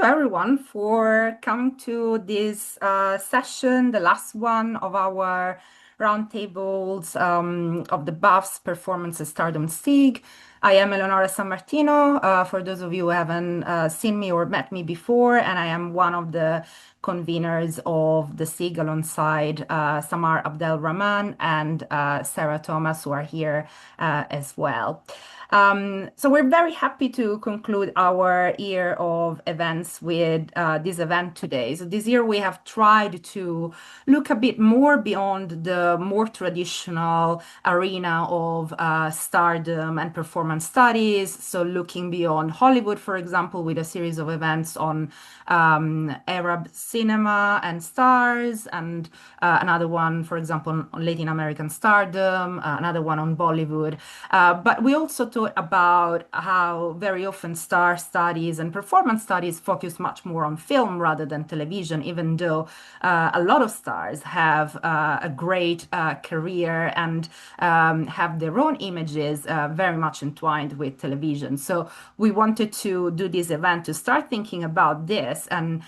Everyone for coming to this session, the last one of our roundtables of the Buffs Performance Stardom SIG. I am Eleonora San Martino, for those of you who haven't seen me or met me before, and I am one of the conveners of the SIG alongside Samar Abdel Rahman and Sarah Thomas, who are here as well. So we're very happy to conclude our year of events with this event today. So this year we have tried to look a bit more beyond the more traditional arena of stardom and performance studies. So looking beyond Hollywood, for example, with a series of events on Arab cinema and stars, and another one, for example, on Latin American stardom, another one on Bollywood. But we also talked about how very often star studies and performance studies focus much more on film rather than television, even though a lot of stars have a great career and have their own images very much entwined with television. So we wanted to do this event to start thinking about this and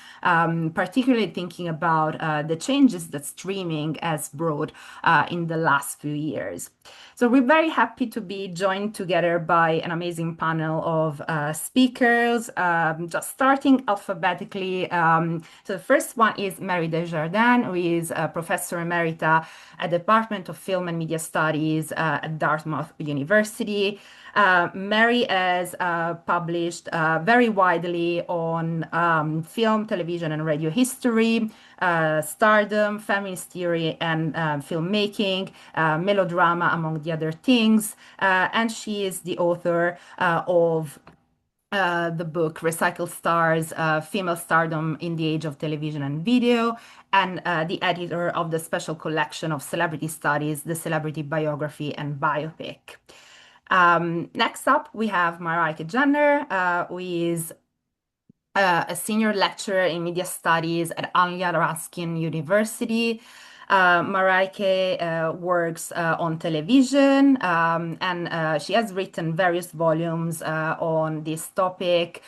particularly thinking about the changes that streaming has brought in the last few years. So we're very happy to be joined together by an amazing panel of speakers, just starting alphabetically. So the first one is Mary Desjardins, who is a professor emerita at the Department of Film and Media Studies at Dartmouth University. Mary has published very widely on film, television, and radio history, stardom, feminist theory, and filmmaking, melodrama, among the other things. And she is the author of the book Recycled Stars, Female Stardom in the Age of Television and Video, and the editor of the special collection of celebrity studies, The Celebrity Biography and Biopic. Next up, we have Mareike Jenner, who is a senior lecturer in media studies at Anglia Ruskin University. Mareike works on television and she has written various volumes on this topic,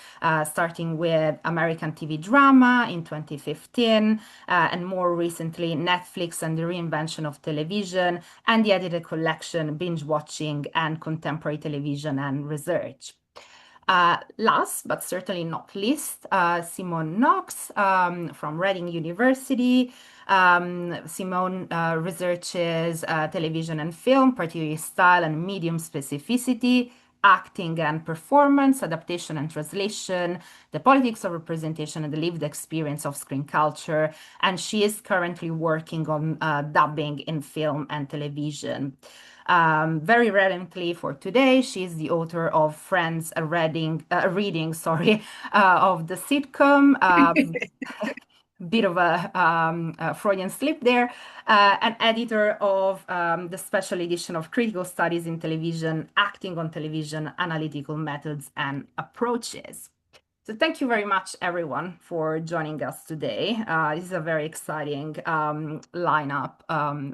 starting with American TV drama in 2015 and more recently Netflix and the reinvention of television, and the edited collection Binge Watching and Contemporary Television and Research. Last but certainly not least, Simone Knox from Reading University. Simone researches television and film, particularly style and medium specificity, acting and performance, adaptation and translation, the politics of representation, and the lived experience of screen culture. And she is currently working on dubbing in film and television. Very relevantly for today, she is the author of Friends, reading, sorry, of the sitcom. Bit of a Freudian slip there, an editor of the special edition of Critical Studies in Television, Acting on Television, Analytical Methods and Approaches. So thank you very much, everyone, for joining us today. This is a very exciting lineup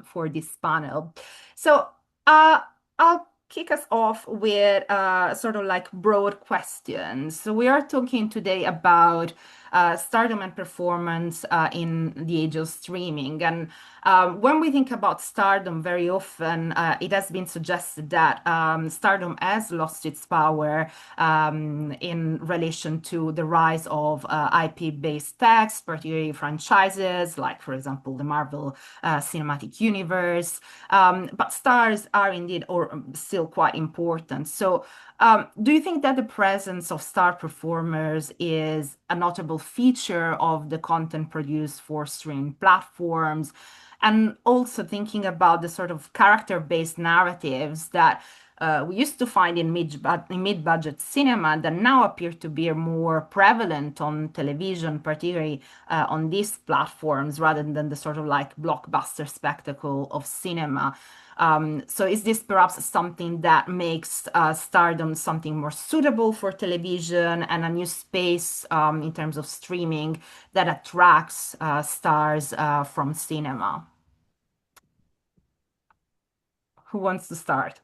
for this panel. So I'll kick us off with sort of like broad questions. So we are talking today about stardom and performance in the age of streaming. And when we think about stardom, very often it has been suggested that stardom has lost its power in relation to the rise of IP-based texts, particularly franchises, like, for example, the Marvel Cinematic Universe. But stars are indeed still quite important. So do you think that the presence of star performers is a notable feature of the content produced for streaming platforms? And also thinking about the sort of character-based narratives that we used to find in mid-budget cinema that now appear to be more prevalent on television, particularly on these platforms, rather than the sort of like blockbuster spectacle of cinema. So is this perhaps something that makes stardom something more suitable for television and a new space in terms of streaming that attracts stars from cinema? Who wants to start?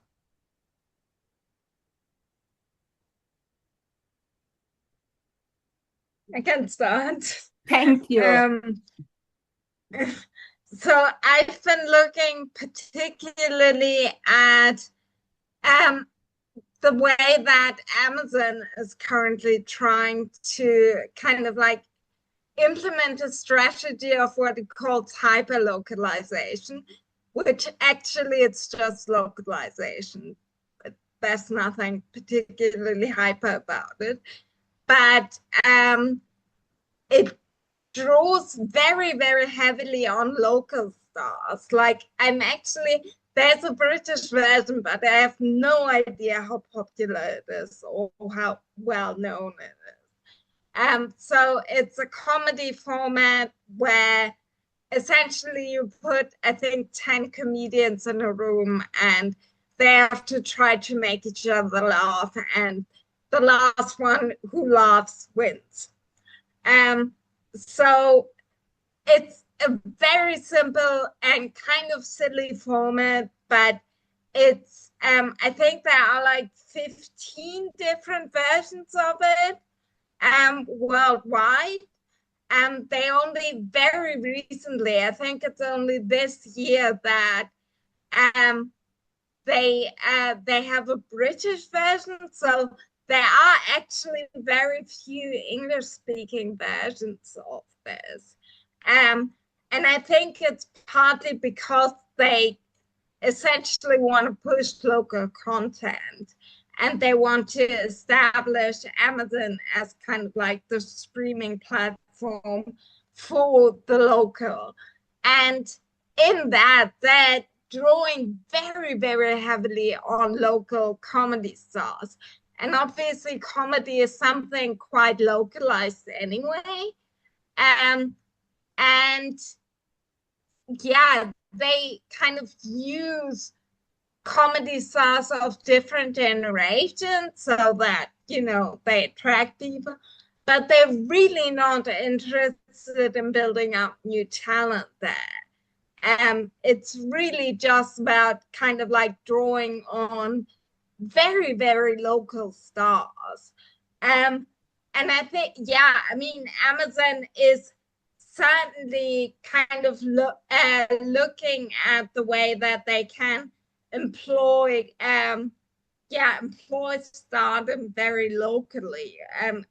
I can start. Thank you. Um, so I've been looking particularly at um, the way that Amazon is currently trying to kind of like implement a strategy of what it calls hyper localization, which actually it's just localization. There's nothing particularly hyper about it. But it draws very, very heavily on local stars. Like there's a British version, but I have no idea how popular it is or how well known it is. So it's a comedy format where essentially you put, I think, 10 comedians in a room and they have to try to make each other laugh, and the last one who laughs wins. Um, so it's a very simple and kind of silly format, but it's I think there are like 15 different versions of it worldwide. They only very recently, I think it's only this year that um they have a British version. So there are actually very few English speaking versions of this. Um, and I think it's partly because they essentially want to push local content and they want to establish Amazon as kind of like the streaming platform for the local. And in that, they're drawing very, very heavily on local comedy stars. And obviously, comedy is something quite localized anyway. Um, and yeah, they kind of use comedy stars of different generations so that, they attract people, but they're really not interested in building up new talent there. It's really just about kind of like drawing on very, very local stars. Um, and I think, yeah, I mean, Amazon is certainly kind of looking at the way that they can employ, employ stardom very locally,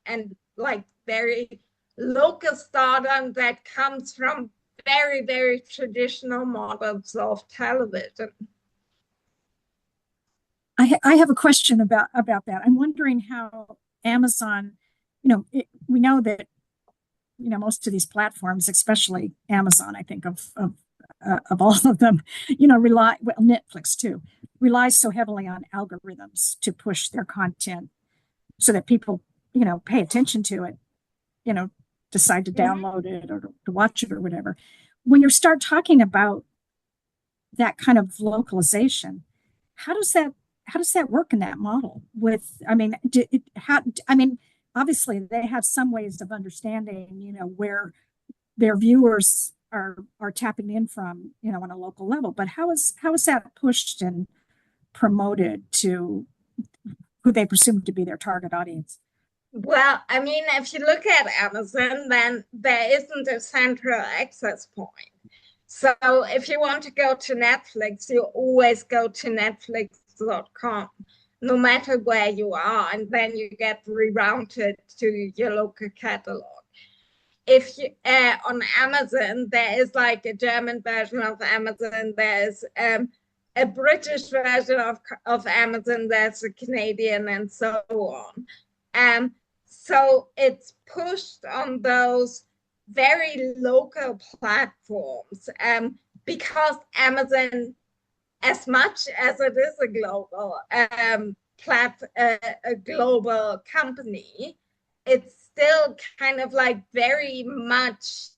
and like very local stardom that comes from very, very traditional models of television. I have a question about that. I'm wondering how Amazon, we know that most of these platforms, especially Amazon, I think of all of them, rely, well, Netflix too, relies so heavily on algorithms to push their content so that people, pay attention to it, you know, decide to Mm-hmm. download it or to watch it or whatever. When you start talking about that kind of localization, how does that how does that work in that model? With, I mean, I mean, obviously they have some ways of understanding, where their viewers are tapping in from, on a local level. But how is that pushed and promoted to who they presume to be their target audience? Well, I mean, if you look at Amazon, then there isn't a central access point. So if you want to go to Netflix, you always go to netflix.com, no matter where you are, and then you get rerouted to your local catalog. If you on Amazon, there is like a German version of Amazon, there's a British version of Amazon, there's a Canadian, and so on. Um, so it's pushed on those very local platforms, because Amazon, as much as it is a global a global company, it's still kind of like very much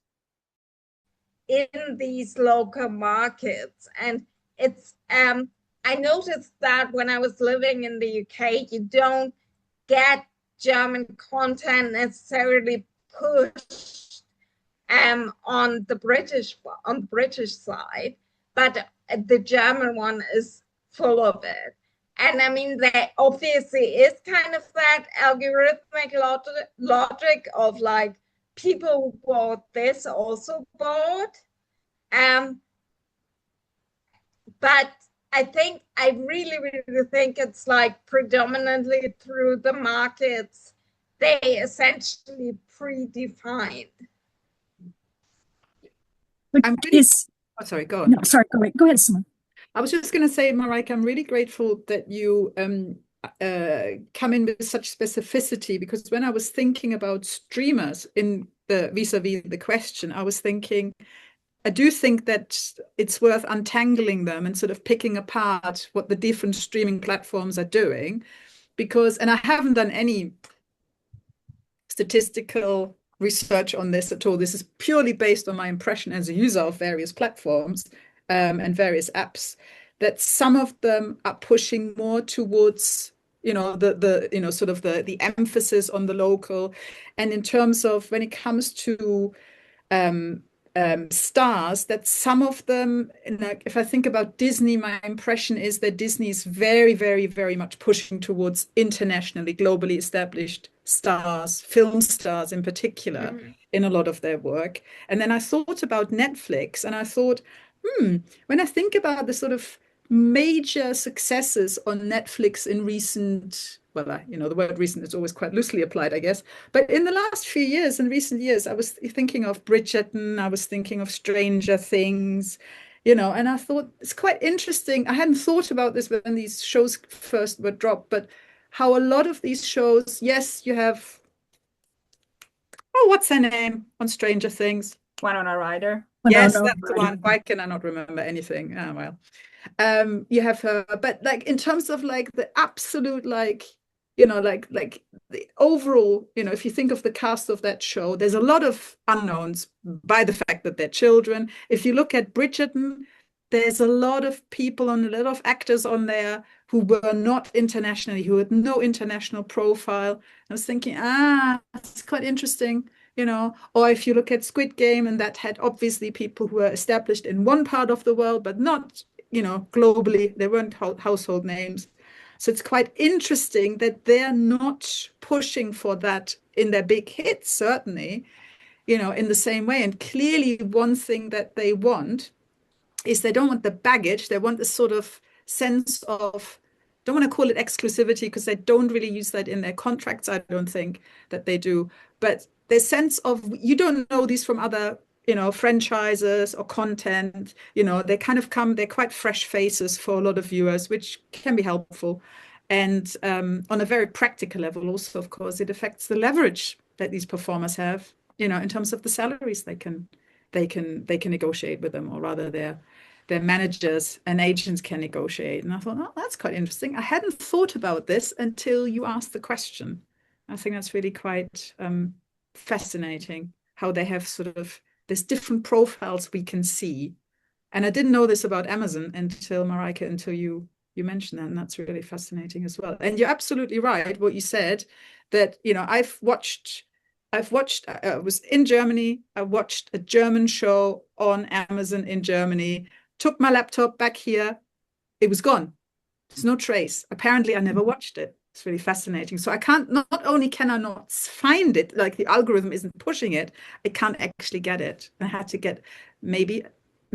in these local markets. And it's I noticed that when I was living in the UK, you don't get German content necessarily pushed on the British side, but the German one is full of it. And I mean, there obviously is kind of that algorithmic logic of like people who bought this also bought. Um, but I really, really think it's like predominantly through the markets they essentially predefined. I'm really, oh, sorry, go on. No, sorry, go ahead, Simone. I was just going to say, Mareike, I'm really grateful that you come in with such specificity, because when I was thinking about streamers in the vis-a-vis the question, I was thinking, I do think that it's worth untangling them and sort of picking apart what the different streaming platforms are doing, because, and I haven't done any statistical research on this at all. This is purely based on my impression as a user of various platforms and various apps, that some of them are pushing more towards, the sort of the emphasis on the local. And in terms of when it comes to stars, that some of them, if I think about Disney, my impression is that Disney is very, very, very much pushing towards internationally, globally established stars, film stars in particular, in a lot of their work. And then I thought about Netflix, and I thought, when I think about the sort of major successes on Netflix in recent, well, the word recent is always quite loosely applied, I guess. But in the last few years, in recent years, I was thinking of Bridgerton, I was thinking of Stranger Things, and I thought it's quite interesting. I hadn't thought about this when these shows first were dropped, but how a lot of these shows, yes, you have, what's her name on Stranger Things? Winona Ryder. Yes, that's the one. Why can I not remember anything? Oh, well. You have her, but like in terms of like the absolute, like like the overall, if you think of the cast of that show, there's a lot of unknowns by the fact that they're children. If you look at Bridgerton, there's a lot of people on, a lot of actors on there who were not internationally, who had no international profile. I was thinking, it's quite interesting. Or if you look at Squid Game, and that had obviously people who were established in one part of the world, but not, globally, they weren't household names. So it's quite interesting that they're not pushing for that in their big hits, certainly, in the same way. And clearly one thing that they want is they don't want the baggage. They want this sort of sense of, don't want to call it exclusivity, because they don't really use that in their contracts. I don't think that they do. But the sense of, you don't know these from other, franchises or content, they kind of come, they're quite fresh faces for a lot of viewers, which can be helpful. And on a very practical level also, of course, it affects the leverage that these performers have, in terms of the salaries they can negotiate with them, or rather their managers and agents can negotiate. And I thought, that's quite interesting. I hadn't thought about this until you asked the question. I think that's really quite fascinating, how they have sort of, there's different profiles we can see. And I didn't know this about Amazon until Mareike, until you mentioned that, and that's really fascinating as well. And you're absolutely right, what you said, that, I was in Germany, I watched a German show on Amazon in Germany, took my laptop back here, it was gone. There's no trace. Apparently, I never watched it. It's really fascinating. So not only can I not find it, like the algorithm isn't pushing it, I can't actually get it. I had to get, maybe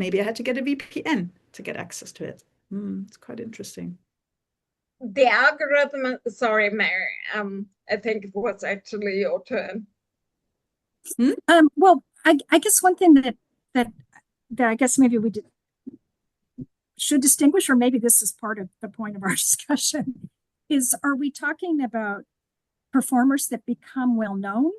I had to get a VPN to get access to it. It's quite interesting. The algorithm, sorry, Mary, I think it was actually your turn. Well, I guess one thing that I guess maybe we should distinguish, or maybe this is part of the point of our discussion, is, are we talking about performers that become well known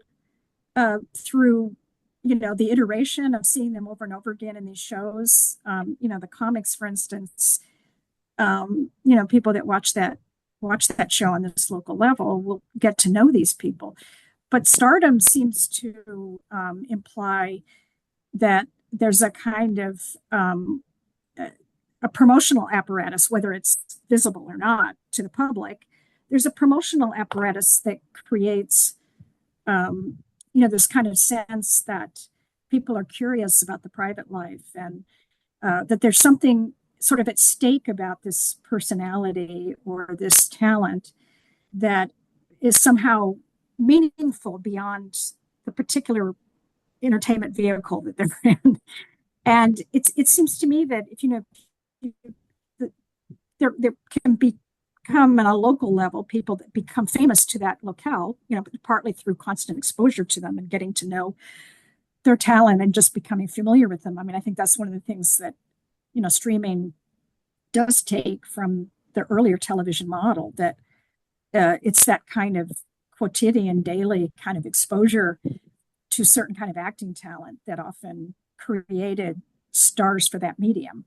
through, the iteration of seeing them over and over again in these shows? The comics, for instance, people that watch that show on this local level will get to know these people. But Stardom seems to imply that there's a kind of a promotional apparatus, whether it's visible or not to the public. There's a promotional apparatus that creates, this kind of sense that people are curious about the private life, and that there's something sort of at stake about this personality or this talent that is somehow meaningful beyond the particular entertainment vehicle that they're in. And it seems to me that if there can become on a local level people that become famous to that locale, partly through constant exposure to them and getting to know their talent and just becoming familiar with them. I mean, I think that's one of the things that streaming does take from the earlier television model, that it's that kind of quotidian, daily kind of exposure to certain kind of acting talent that often created stars for that medium.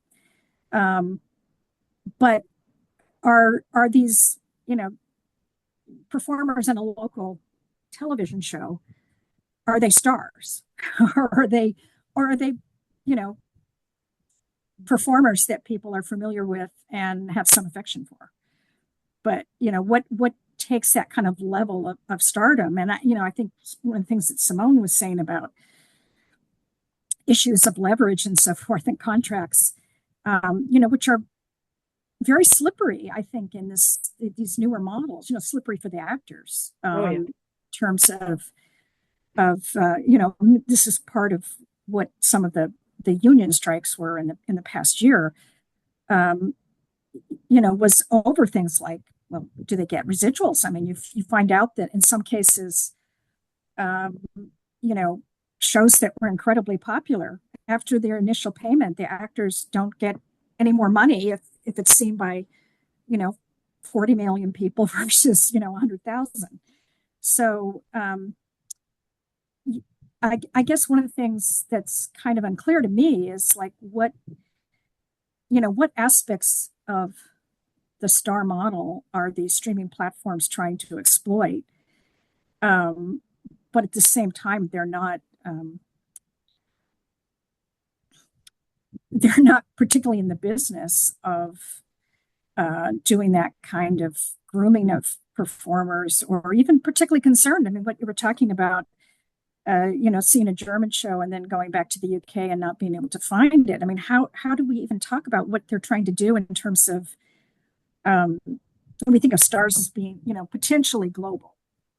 But are these, performers in a local television show, are they stars? or are they, performers that people are familiar with and have some affection for? But, what takes that kind of level of stardom? And, I think one of the things that Simone was saying about issues of leverage and so forth and contracts, which are very slippery, I think, in these newer models, slippery for the actors, in terms of this is part of what some of the union strikes were in the past year, was over things like, well, do they get residuals? I mean, you find out that in some cases, shows that were incredibly popular, after their initial payment, the actors don't get any more money if it's seen by, 40 million people versus, 100,000. So I guess one of the things that's kind of unclear to me is like what aspects of the star model are these streaming platforms trying to exploit? But at the same time, they're not particularly in the business of doing that kind of grooming of performers, or even particularly concerned. I mean, what you were talking about, seeing a German show and then going back to the UK and not being able to find it. I mean, how do we even talk about what they're trying to do in terms of, when we think of stars as being, potentially global?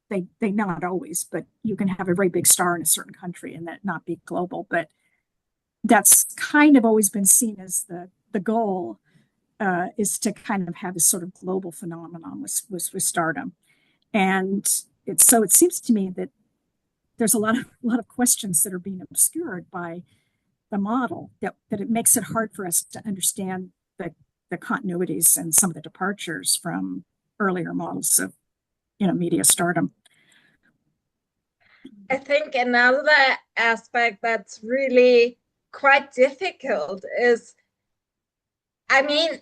They not always, but you can have a very big star in a certain country and that not be global. But that's kind of always been seen as the goal, is to kind of have this sort of global phenomenon with Stardom. And it seems to me that there's a lot of questions that are being obscured by the model, that it makes it hard for us to understand the continuities and some of the departures from earlier models of media stardom. I think another aspect that's really quite difficult is, I mean,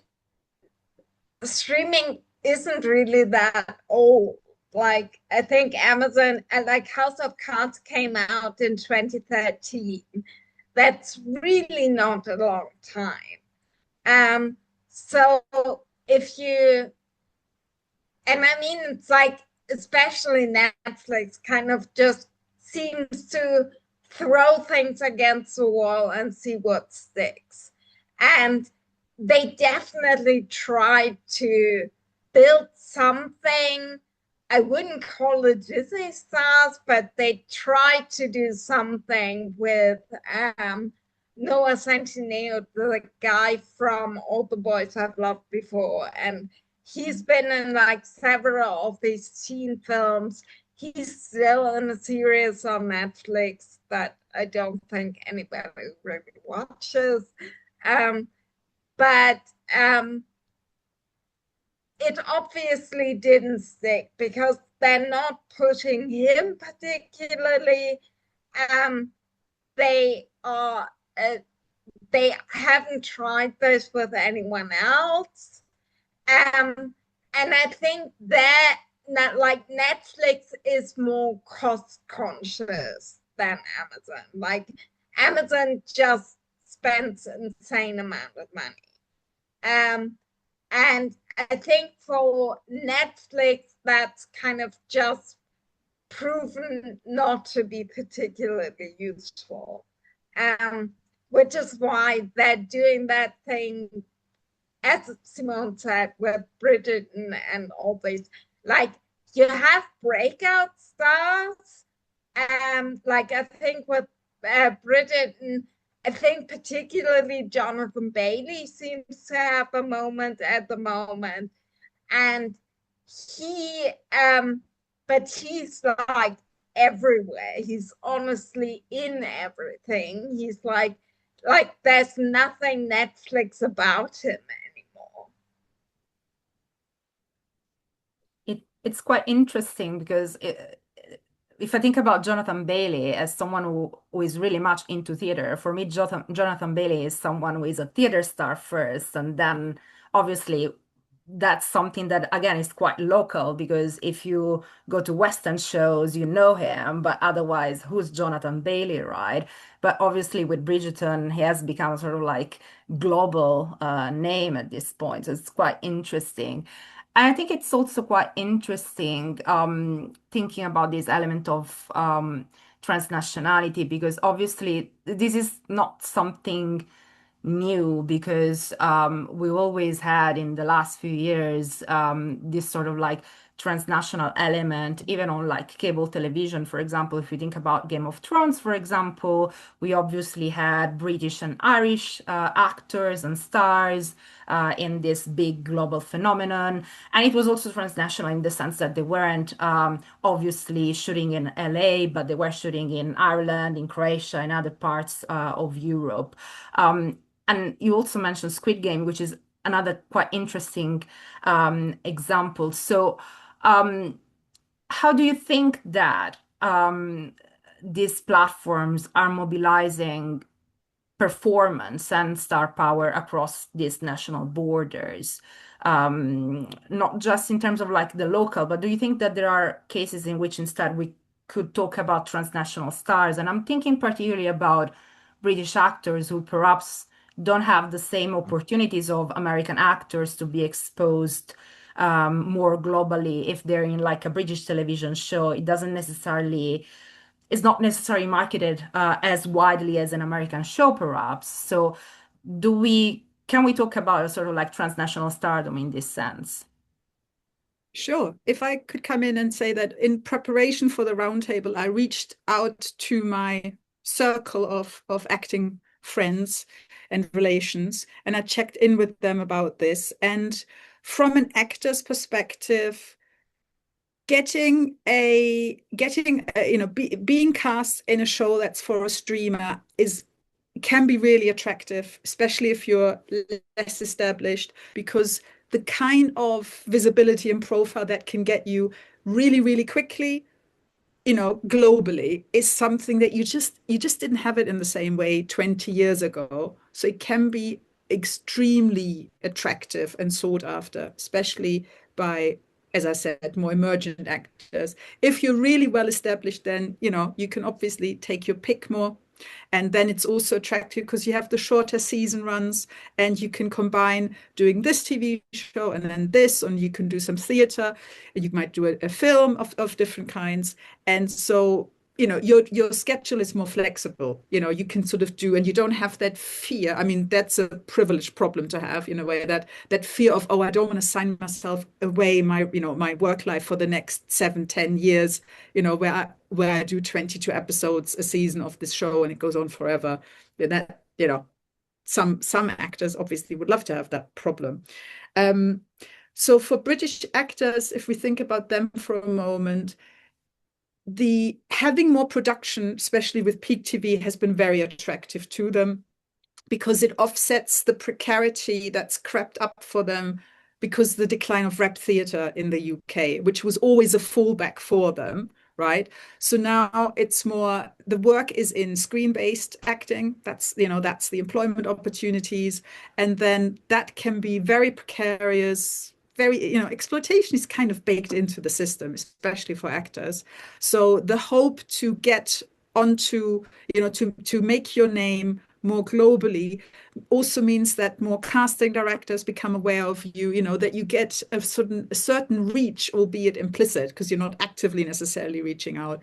streaming isn't really that old. Like, I think Amazon, like House of Cards came out in 2013. That's really not a long time. So if you, and I mean, it's like, especially Netflix kind of just seems to throw things against the wall and see what sticks. And they definitely tried to build something. I wouldn't call it Disney stars, but they tried to do something with Noah Centineo, the guy from All the Boys I've Loved Before. And he's been in like several of these teen films. He's still in a series on Netflix that I don't think anybody really watches. But it obviously didn't stick because they're not pushing him particularly. They haven't tried this with anyone else. And I think that like Netflix is more cost conscious than Amazon. Like Amazon just spends an insane amount of money. And I think for Netflix, that's kind of just proven not to be particularly useful, which is why they're doing that thing as Simone said, with Bridgerton and all these, like you have breakout stars. Like I think with Bridgerton, I think particularly Jonathan Bailey seems to have a moment at the moment. And he but he's like everywhere. He's honestly in everything. He's like there's nothing Netflix about him anymore. It's quite interesting because if I think about Jonathan Bailey as someone who is really much into theater, for me, Jonathan Bailey is someone who is a theater star first, and then obviously that's something that again is quite local because if you go to Western shows, you know him, but otherwise, who's Jonathan Bailey, right? But obviously with Bridgerton, he has become sort of like global name at this point. So it's quite interesting. And I think it's also quite interesting thinking about this element of transnationality because obviously this is not something new because we always had in the last few years this sort of like transnational element, even on like cable television, for example. If you think about Game of Thrones, for example, we obviously had British and Irish actors and stars in this big global phenomenon. And it was also transnational in the sense that they weren't obviously shooting in LA, but they were shooting in Ireland, in Croatia, and other parts of Europe. And you also mentioned Squid Game, which is another quite interesting example. So, how do you think that these platforms are mobilizing performance and star power across these national borders? Not just in terms of like the local, but do you think that there are cases in which instead we could talk about transnational stars? And I'm thinking particularly about British actors who perhaps don't have the same opportunities of American actors to be exposed more globally. If they're in like a British television show, it's not necessarily marketed as widely as an American show, perhaps. So can we talk about a sort of like transnational stardom in this sense? Sure. If I could come in and say that in preparation for the roundtable, I reached out to my circle of acting friends and relations, and I checked in with them about this. And from an actor's perspective, being cast in a show that's for a streamer can be really attractive, especially if you're less established, because the kind of visibility and profile that can get you really, really quickly, globally, is something that you just didn't have it in the same way 20 years ago. So it can be extremely attractive and sought after, especially by, as I said, more emergent actors. If you're really well established, then you can obviously take your pick more. And then it's also attractive because you have the shorter season runs and you can combine doing this TV show and then this, and you can do some theater, and you might do a film of different kinds. And so, your schedule is more flexible. You can sort of do, and you don't have that fear. I mean, that's a privileged problem to have in a way, that fear of, oh, I don't want to sign myself away my work life for the next 7-10 years, where I do 22 episodes a season of this show and it goes on forever. That, some actors obviously would love to have that problem. So for British actors, if we think about them for a moment, the having more production, especially with peak TV, has been very attractive to them because it offsets the precarity that's crept up for them because the decline of rep theatre in the UK, which was always a fallback for them, right? So now it's more, the work is in screen-based acting. That's the employment opportunities. And then that can be very precarious, very, exploitation is kind of baked into the system, especially for actors. So the hope to get onto, to make your name more globally also means that more casting directors become aware of you, that you get a certain reach, albeit implicit, because you're not actively necessarily reaching out.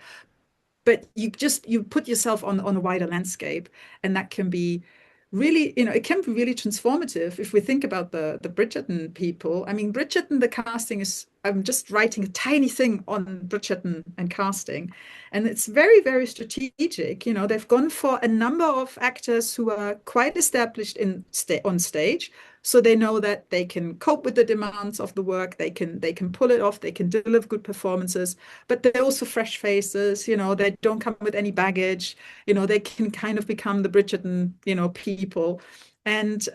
But you put yourself on a wider landscape, and that can be really, it can be really transformative if we think about the Bridgerton people. I mean, Bridgerton, the casting is, I'm just writing a tiny thing on Bridgerton and casting, and it's very, very strategic. They've gone for a number of actors who are quite established on stage, so they know that they can cope with the demands of the work. They can pull it off. They can deliver good performances, but they're also fresh faces. They don't come with any baggage. They can kind of become the Bridgerton, people. And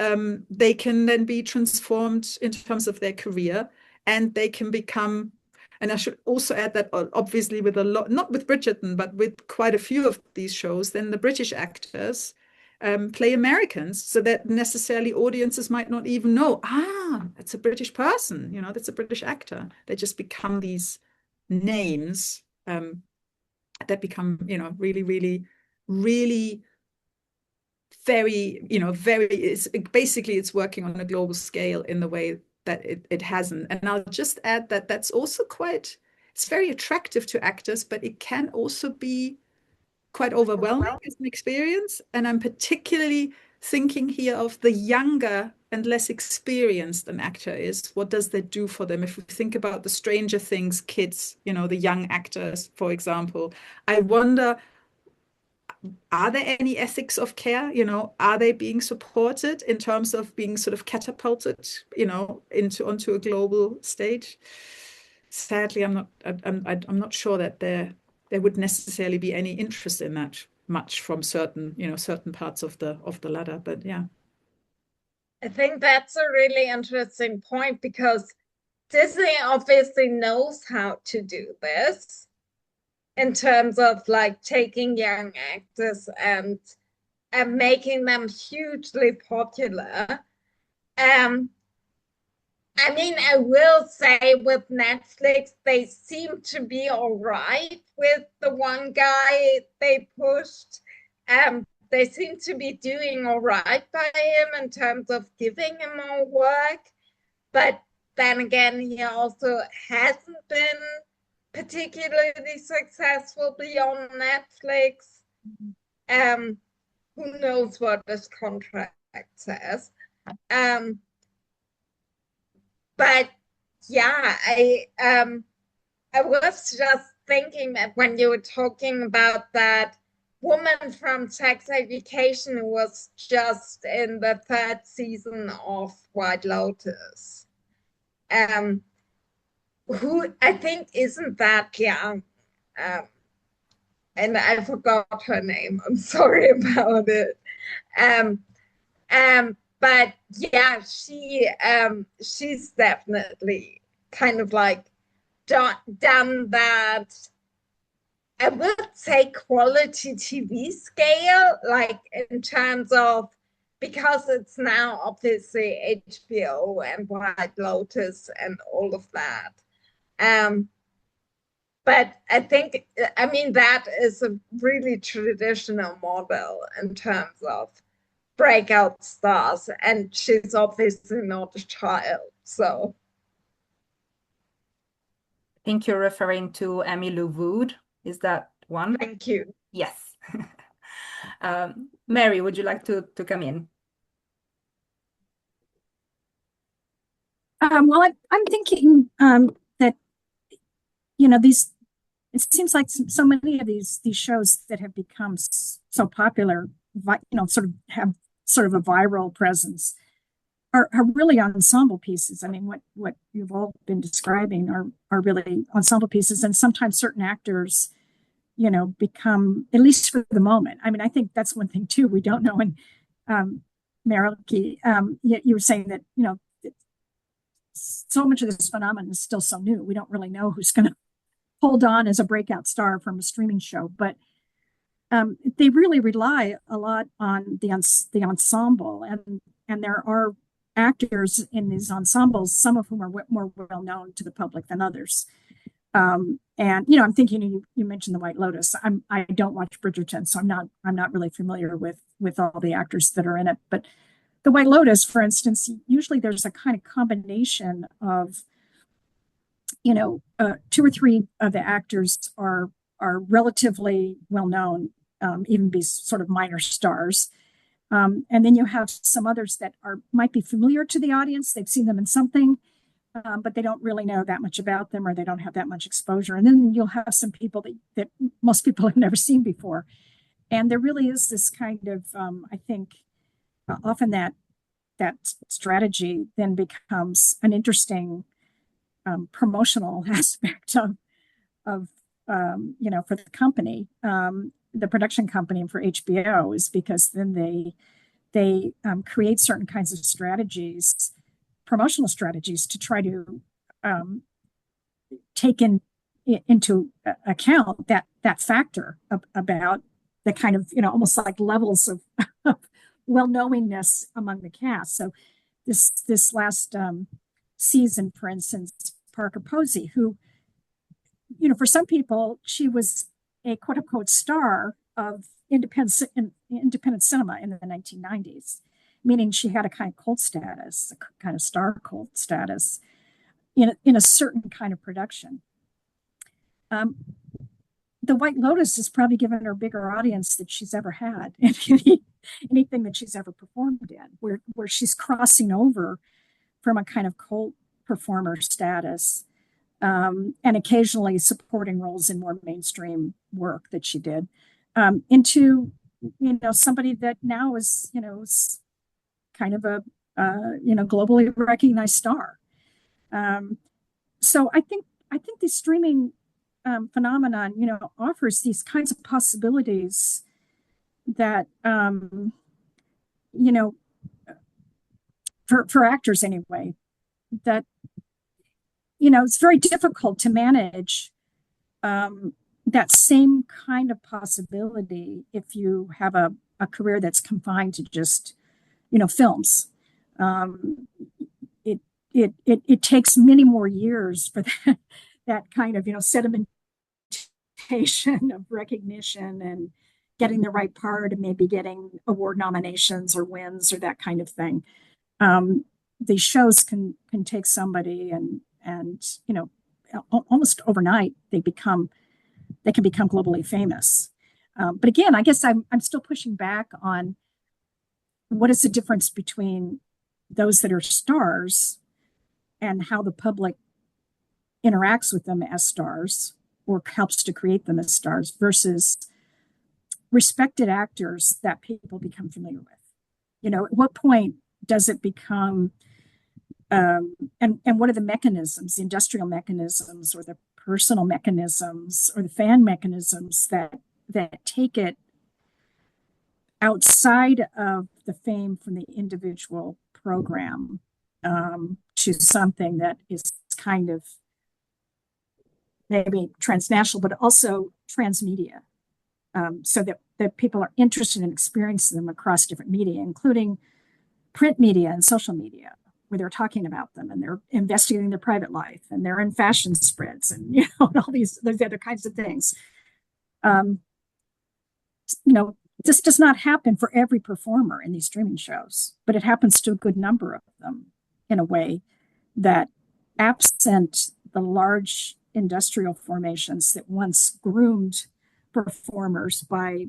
they can then be transformed in terms of their career, and they can become, and I should also add that obviously with a lot, not with Bridgerton, but with quite a few of these shows, then the British actors play Americans, so that necessarily audiences might not even know, it's a British person, that's a British actor. They just become these names that become, really, really, really very, it's working on a global scale in the way that it hasn't. And I'll just add that that's also it's very attractive to actors, but it can also be quite overwhelming as an experience. And I'm particularly thinking here of the younger and less experienced an actor is. What does that do for them? If we think about the Stranger Things kids, the young actors, for example, I wonder, are there any ethics of care? Are they being supported in terms of being sort of catapulted, onto a global stage? Sadly, I'm not sure that there would necessarily be any interest in that much from certain parts of the ladder. But yeah, I think that's a really interesting point, because Disney obviously knows how to do this in terms of like taking young actors and making them hugely popular. I mean, I will say with Netflix, they seem to be all right with the one guy they pushed. They seem to be doing all right by him in terms of giving him more work. But then again, he also hasn't been particularly successful beyond Netflix. Who knows what this contract says? But yeah, I was just thinking that when you were talking about that woman from Sex Education who was just in the third season of White Lotus, who I think isn't that young. And I forgot her name. I'm sorry about it. Um, but yeah, she's definitely kind of like done that. I would say quality TV scale, like in terms of, because it's now obviously HBO and White Lotus and all of that. But I think, I mean, that is a really traditional model in terms of breakout stars, and she's obviously not a child, so. I think you're referring to Emmylou Wood. Is that one? Thank you. Yes. Mary, would you like to come in? Well, I'm thinking that these. It seems like so many of these shows that have become so popular, sort of have sort of a viral presence, are really ensemble pieces. I mean, what you've all been describing are really ensemble pieces, and sometimes certain actors, become, at least for the moment. I mean, I think that's one thing too we don't know. And Mareike, you were saying that so much of this phenomenon is still so new. We don't really know who's going to hold on as a breakout star from a streaming show, but they really rely a lot on the ensemble, and there are actors in these ensembles, some of whom are more well known to the public than others. And I'm thinking you mentioned the White Lotus. I don't watch Bridgerton, so I'm not really familiar with all the actors that are in it. But the White Lotus, for instance, usually there's a kind of combination of two or three of the actors are relatively well known, even be sort of minor stars. And then you have some others that might be familiar to the audience. They've seen them in something, but they don't really know that much about them, or they don't have that much exposure. And then you'll have some people that most people have never seen before. And there really is this kind of, I think, often that strategy then becomes an interesting promotional aspect of for the company, the production company, and for HBO, is because then they create certain kinds of strategies, promotional strategies, to try to take into account that factor about the kind of, almost like levels of well-knowingness among the cast. So this last season, for instance, Parker Posey, who, for some people, she was a quote unquote star of independent cinema in the 1990s, meaning she had a kind of cult status, a kind of star cult status in a certain kind of production. The White Lotus has probably given her a bigger audience than she's ever had in anything that she's ever performed in, where she's crossing over from a kind of cult performer status, and occasionally supporting roles in more mainstream work that she did, into somebody that now is kind of a globally recognized star. So I think the streaming phenomenon offers these kinds of possibilities that for actors anyway, that it's very difficult to manage that same kind of possibility if you have a career that's confined to just films. It takes many more years for that kind of sedimentation of recognition and getting the right part, and maybe getting award nominations or wins or that kind of thing. These shows can take somebody and almost overnight they can become globally famous. But again, I guess I'm still pushing back on what is the difference between those that are stars and how the public interacts with them as stars or helps to create them as stars, versus respected actors that people become familiar with. At what point does it become, and what are the mechanisms, the industrial mechanisms or the personal mechanisms or the fan mechanisms that take it outside of the fame from the individual program, to something that is kind of maybe transnational, but also transmedia, so that people are interested in experiencing them across different media, including print media and social media, where they're talking about them and they're investigating their private life and they're in fashion spreads and and all those other kinds of things. This does not happen for every performer in these streaming shows, but it happens to a good number of them in a way that, absent the large industrial formations that once groomed performers by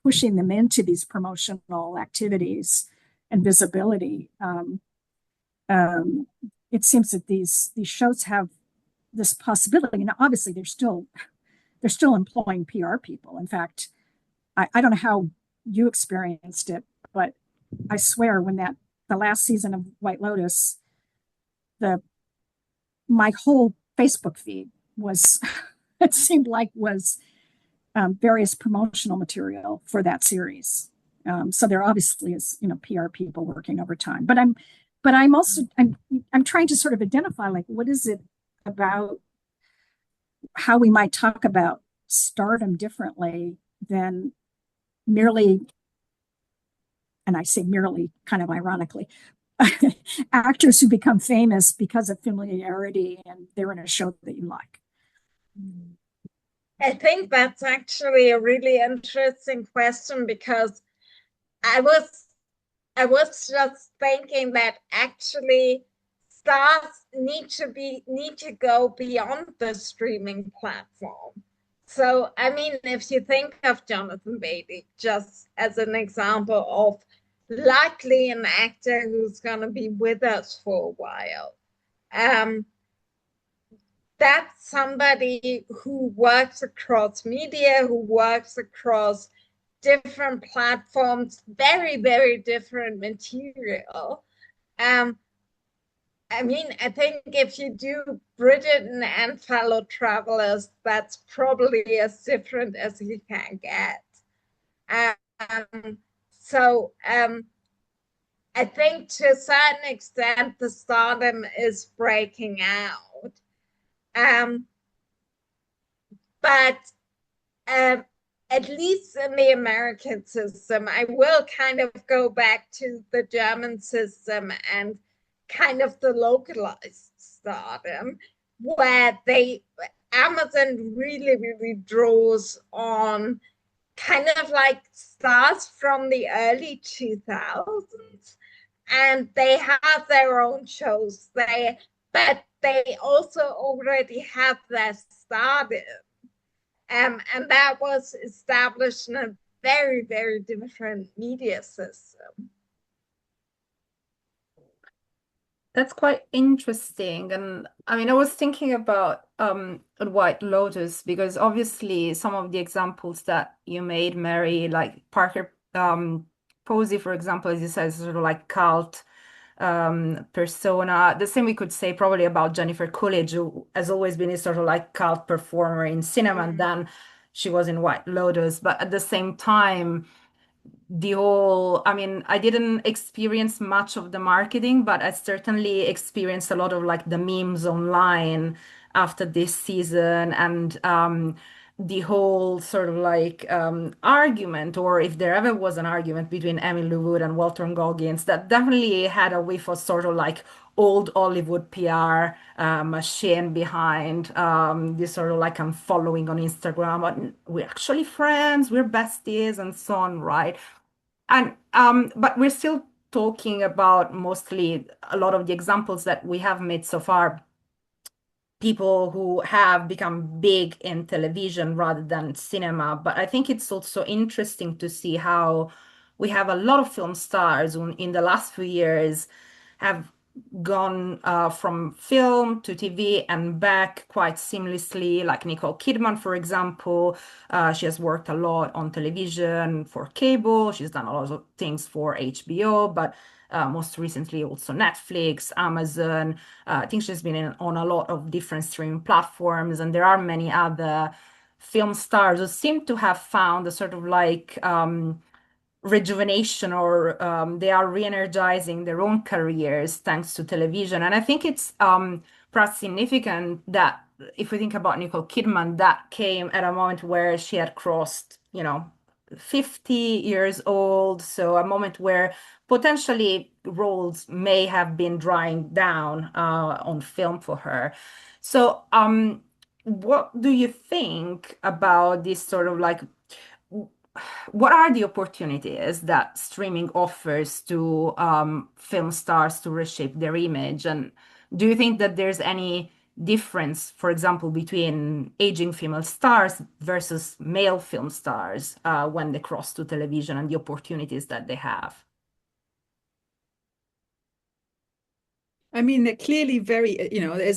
pushing them into these promotional activities and visibility, it seems that these shows have this possibility. Now, obviously, they're still employing PR people. In fact, I don't know how you experienced it, but I swear when the last season of White Lotus, my whole Facebook feed was it seemed like was various promotional material for that series. So there obviously is PR people working overtime, but I'm also trying to sort of identify, like, what is it about how we might talk about stardom differently than merely, and I say merely kind of ironically, actors who become famous because of familiarity and they're in a show that you like. I think that's actually a really interesting question, because I was just thinking that actually stars need to go beyond the streaming platform. So, I mean, if you think of Jonathan Bailey just as an example of likely an actor who's going to be with us for a while. That's somebody who works across media, who works across different platforms, very, very different material. I mean, I think if you do Bridgerton and Fellow Travelers, that's probably as different as you can get. So I think to a certain extent, the Stardom is breaking out. But at least in the American system, I will kind of go back to the German system and kind of the localized Stardom, where Amazon really, really draws on kind of like stars from the early 2000s, and they have their own shows there, but they also already have their Stardom. And that was established in a very, very different media system. That's quite interesting. And I mean, I was thinking about White Lotus, because obviously some of the examples that you made, Mary, like Parker Posey, for example, as you said, is sort of like cult persona. The same we could say probably about Jennifer Coolidge, who has always been a sort of like cult performer in cinema, and then she was in White Lotus. But at the same time, I mean, I didn't experience much of the marketing, but I certainly experienced a lot of like the memes online after this season, and the whole sort of like argument, or if there ever was an argument between Emily Wood and Walter Goggins, that definitely had a whiff of sort of like old Hollywood PR machine behind this sort of like I'm following on Instagram, but we're actually friends, we're besties, and so on, right? And but we're still talking about mostly a lot of the examples that we have made so far, people who have become big in television rather than cinema. But I think it's also interesting to see how we have a lot of film stars who in the last few years have gone from film to TV and back quite seamlessly, like Nicole Kidman, for example. She has worked a lot on television for cable. She's done a lot of things for HBO, but most recently also Netflix, Amazon. I think she's been on a lot of different streaming platforms, and there are many other film stars who seem to have found a sort of like rejuvenation, or they are re-energizing their own careers thanks to television. And I think it's perhaps significant that if we think about Nicole Kidman, that came at a moment where she had crossed, 50 years old. So a moment where potentially roles may have been drying down on film for her. So what do you think about this sort of like, what are the opportunities that streaming offers to film stars to reshape their image? And do you think that there's any difference, for example, between aging female stars versus male film stars when they cross to television, and the opportunities that they have? I mean, they're clearly very,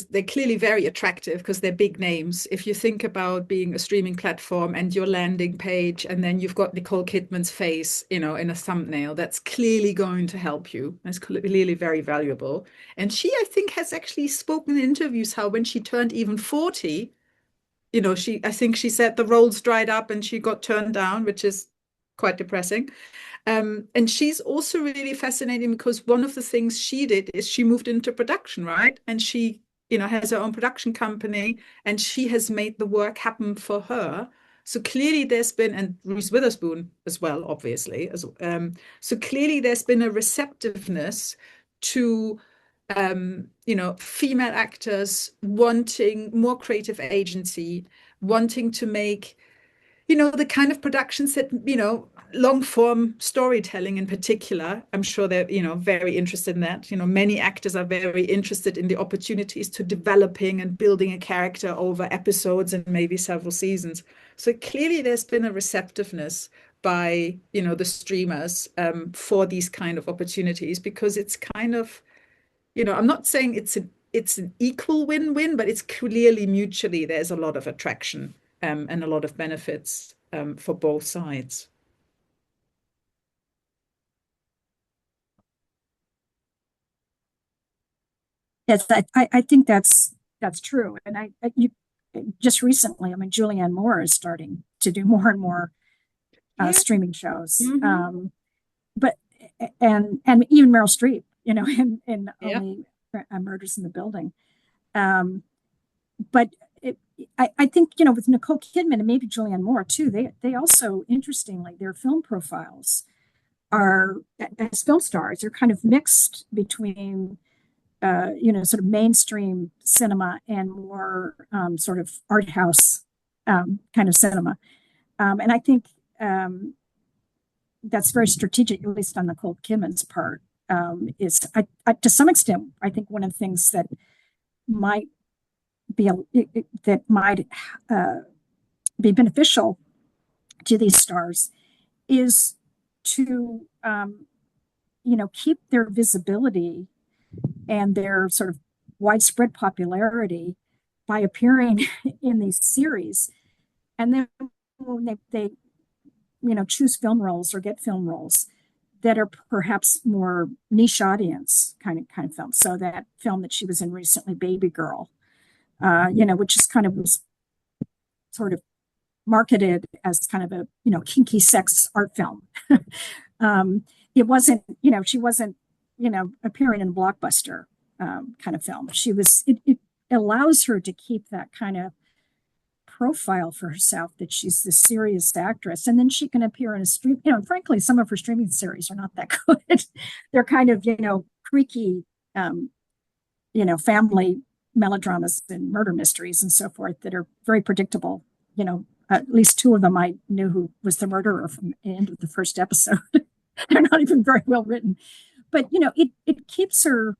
they're clearly very attractive because they're big names. If you think about being a streaming platform and your landing page, and then you've got Nicole Kidman's face, in a thumbnail, that's clearly going to help you. That's clearly very valuable. And she, I think, has actually spoken in interviews how when she turned even 40, I think she said the roles dried up and she got turned down, which is quite depressing. And she's also really fascinating because one of the things she did is she moved into production, right? And she, has her own production company, and she has made the work happen for her. So clearly there's been, and Reese Witherspoon as well, obviously. So clearly there's been a receptiveness to, female actors wanting more creative agency, wanting to make, the kind of productions that, long form storytelling in particular. I'm sure they're, very interested in that. Many actors are very interested in the opportunities to developing and building a character over episodes and maybe several seasons. So clearly there's been a receptiveness, by, the streamers for these kind of opportunities, because it's kind of, I'm not saying it's an equal win-win, but it's clearly mutually there's a lot of attraction and a lot of benefits for both sides. Yes, I think that's true. And you just recently, I mean, Julianne Moore is starting to do more and more streaming shows. Mm-hmm. But and even Meryl Streep, in Only Murders in the Building. But I think, with Nicole Kidman and maybe Julianne Moore too, they also, interestingly, their film profiles are, as film stars, are kind of mixed between sort of mainstream cinema and more sort of art house kind of cinema. And I think that's very strategic, at least on Nicole Kidman's part. Is to some extent, I think one of the things that might be be beneficial to these stars is to keep their visibility and their sort of widespread popularity by appearing in these series. And then when they choose film roles or get film roles that are perhaps more niche audience kind of film. So that film that she was in recently, Baby Girl, which is kind of was sort of marketed as kind of a, kinky sex art film. It wasn't, she wasn't, appearing in a blockbuster kind of film. It allows her to keep that kind of profile for herself, that she's this serious actress, and then she can appear in a stream. Frankly, some of her streaming series are not that good. They're kind of, creaky, family melodramas and murder mysteries and so forth that are very predictable. At least two of them I knew who was the murderer from the end of the first episode. They're not even very well written, but it keeps her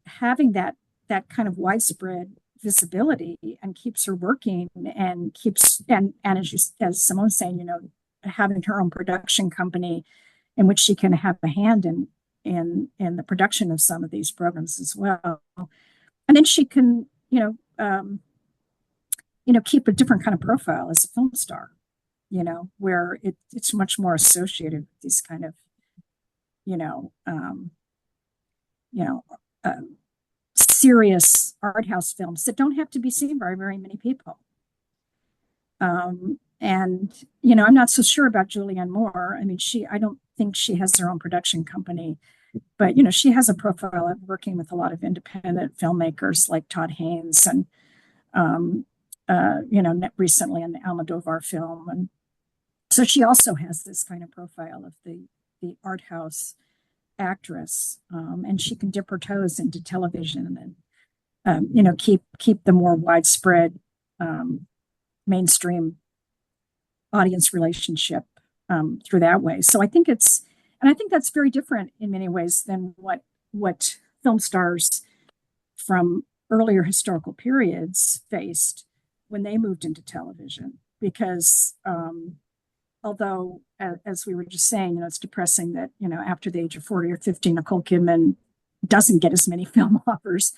having that kind of widespread visibility and keeps her working and keeps and as Simone's saying, having her own production company in which she can have a hand in the production of some of these programs as well. And then she can, keep a different kind of profile as a film star, where it's much more associated with these kind of, serious art house films that don't have to be seen by very many people. And, I'm not so sure about Julianne Moore. I mean, I don't think she has her own production company, but, she has a profile of working with a lot of independent filmmakers like Todd Haynes and, recently an Almodovar film. And so she also has this kind of profile of the art house actress, and she can dip her toes into television and keep the more widespread mainstream audience relationship through that way. So I think that's very different in many ways than what film stars from earlier historical periods faced when they moved into television, because although, as we were just saying, it's depressing that, after the age of 40 or 50, Nicole Kidman doesn't get as many film offers.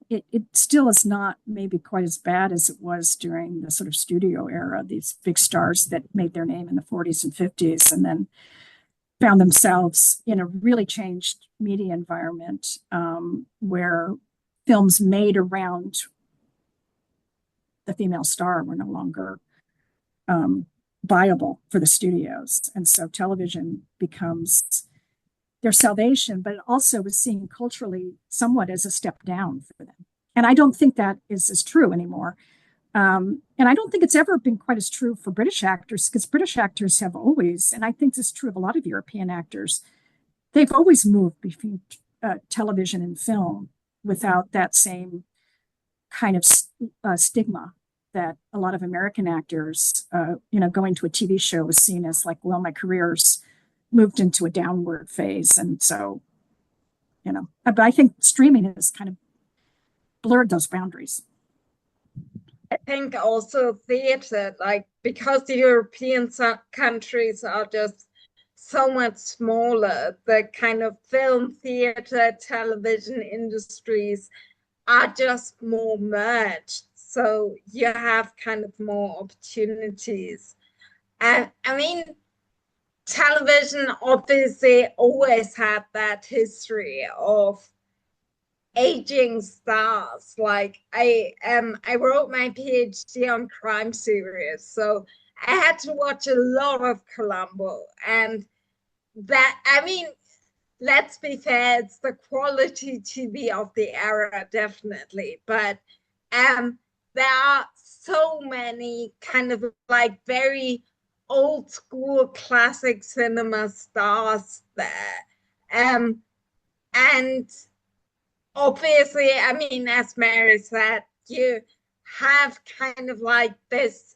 It still is not maybe quite as bad as it was during the sort of studio era, these big stars that made their name in the 40s and 50s and then found themselves in a really changed media environment where films made around the female star were no longer viable for the studios. And so television becomes their salvation, but it also was seen culturally somewhat as a step down for them. And I don't think that is as true anymore. And I don't think it's ever been quite as true for British actors, because British actors have always, and I think this is true of a lot of European actors, they've always moved between television and film without that same kind of stigma that a lot of American actors, going to a TV show was seen as like, well, my career's moved into a downward phase. And so, but I think streaming has kind of blurred those boundaries. I think also theater, like because the European countries are just so much smaller, the kind of film, theater, television industries are just more merged. So you have kind of more opportunities. And I mean, television obviously always had that history of aging stars. Like I wrote my PhD on crime series, so I had to watch a lot of Columbo. And that, I mean, let's be fair, it's the quality TV of the era, definitely. But there are so many kind of like very old school classic cinema stars there. And obviously, I mean, as Mary said, you have kind of like this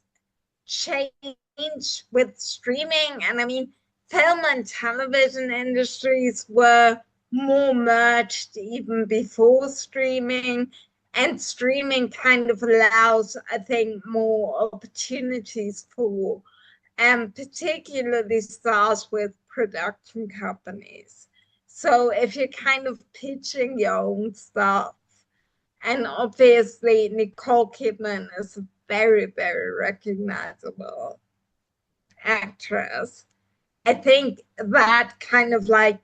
change with streaming. And I mean, film and television industries were more merged even before streaming. And streaming kind of allows, I think, more opportunities for particularly stars with production companies. So if you're kind of pitching your own stuff, and obviously Nicole Kidman is a very, very recognizable actress, I think that kind of like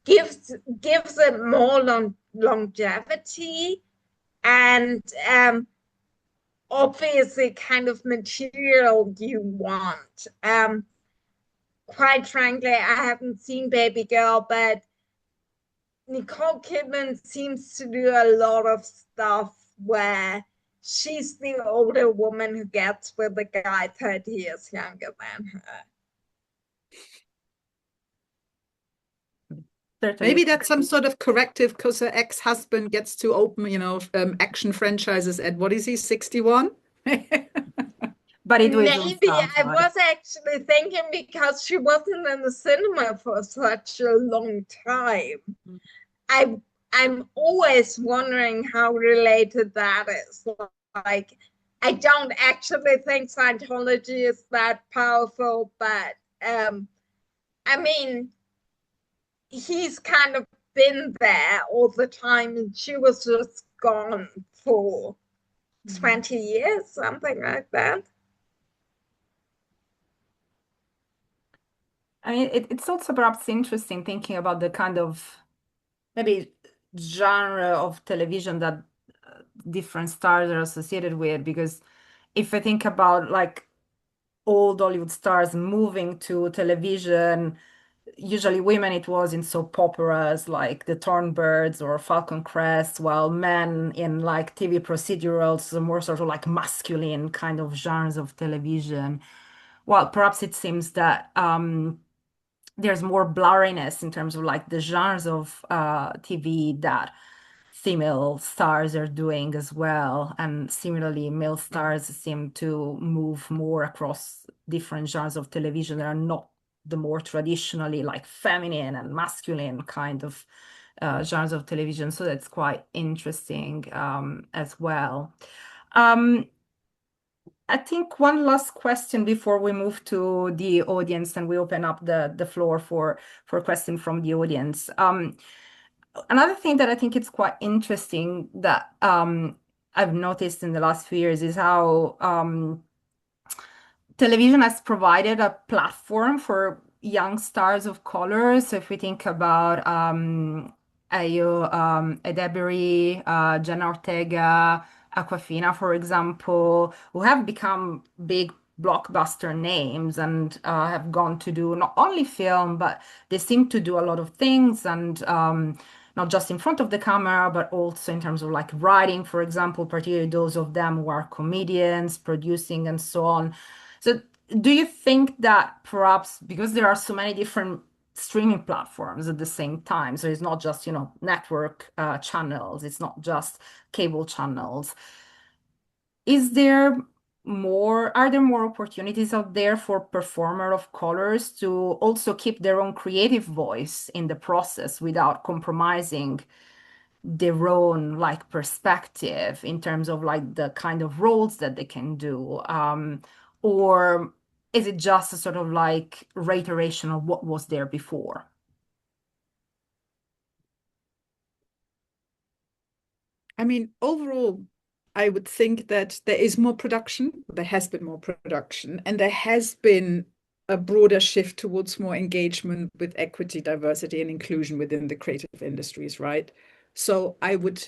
gives it more longevity and obviously kind of material you want. Quite frankly, I haven't seen Baby Girl, but Nicole Kidman seems to do a lot of stuff where she's the older woman who gets with a guy 30 years younger than her. Certainly. Maybe that's some sort of corrective because her ex-husband gets to open, action franchises at, what is he, 61? But it was maybe I was actually thinking because she wasn't in the cinema for such a long time. I'm always wondering how related that is. Like, I don't actually think Scientology is that powerful, but I mean, he's kind of been there all the time, and she was just gone for 20 years, something like that. I mean, it's also perhaps interesting thinking about the kind of maybe genre of television that different stars are associated with. Because if I think about like old Hollywood stars moving to television, usually women, it was in soap operas like The Thornbirds or Falcon Crest, while men in like TV procedurals, more sort of like masculine kind of genres of television. Well, perhaps it seems that there's more blurriness in terms of like the genres of TV that female stars are doing as well. And similarly, male stars seem to move more across different genres of television that are not the more traditionally like feminine and masculine kind of genres of television. So that's quite interesting as well. I think one last question before we move to the audience and we open up the floor for questions from the audience. Another thing that I think it's quite interesting that I've noticed in the last few years is how television has provided a platform for young stars of color. So if we think about Ayo Edebiri, Jenna Ortega, Aquafina, for example, who have become big blockbuster names and have gone to do not only film, but they seem to do a lot of things and not just in front of the camera, but also in terms of like writing, for example, particularly those of them who are comedians, producing, and so on. So do you think that perhaps because there are so many different streaming platforms at the same time, so it's not just, network channels, it's not just cable channels, are there more opportunities out there for performer of colors to also keep their own creative voice in the process without compromising their own like perspective in terms of like the kind of roles that they can do? Or is it just a sort of like reiteration of what was there before? I mean, overall, I would think that there is more production, there has been more production, and there has been a broader shift towards more engagement with equity, diversity, and inclusion within the creative industries, right? So I would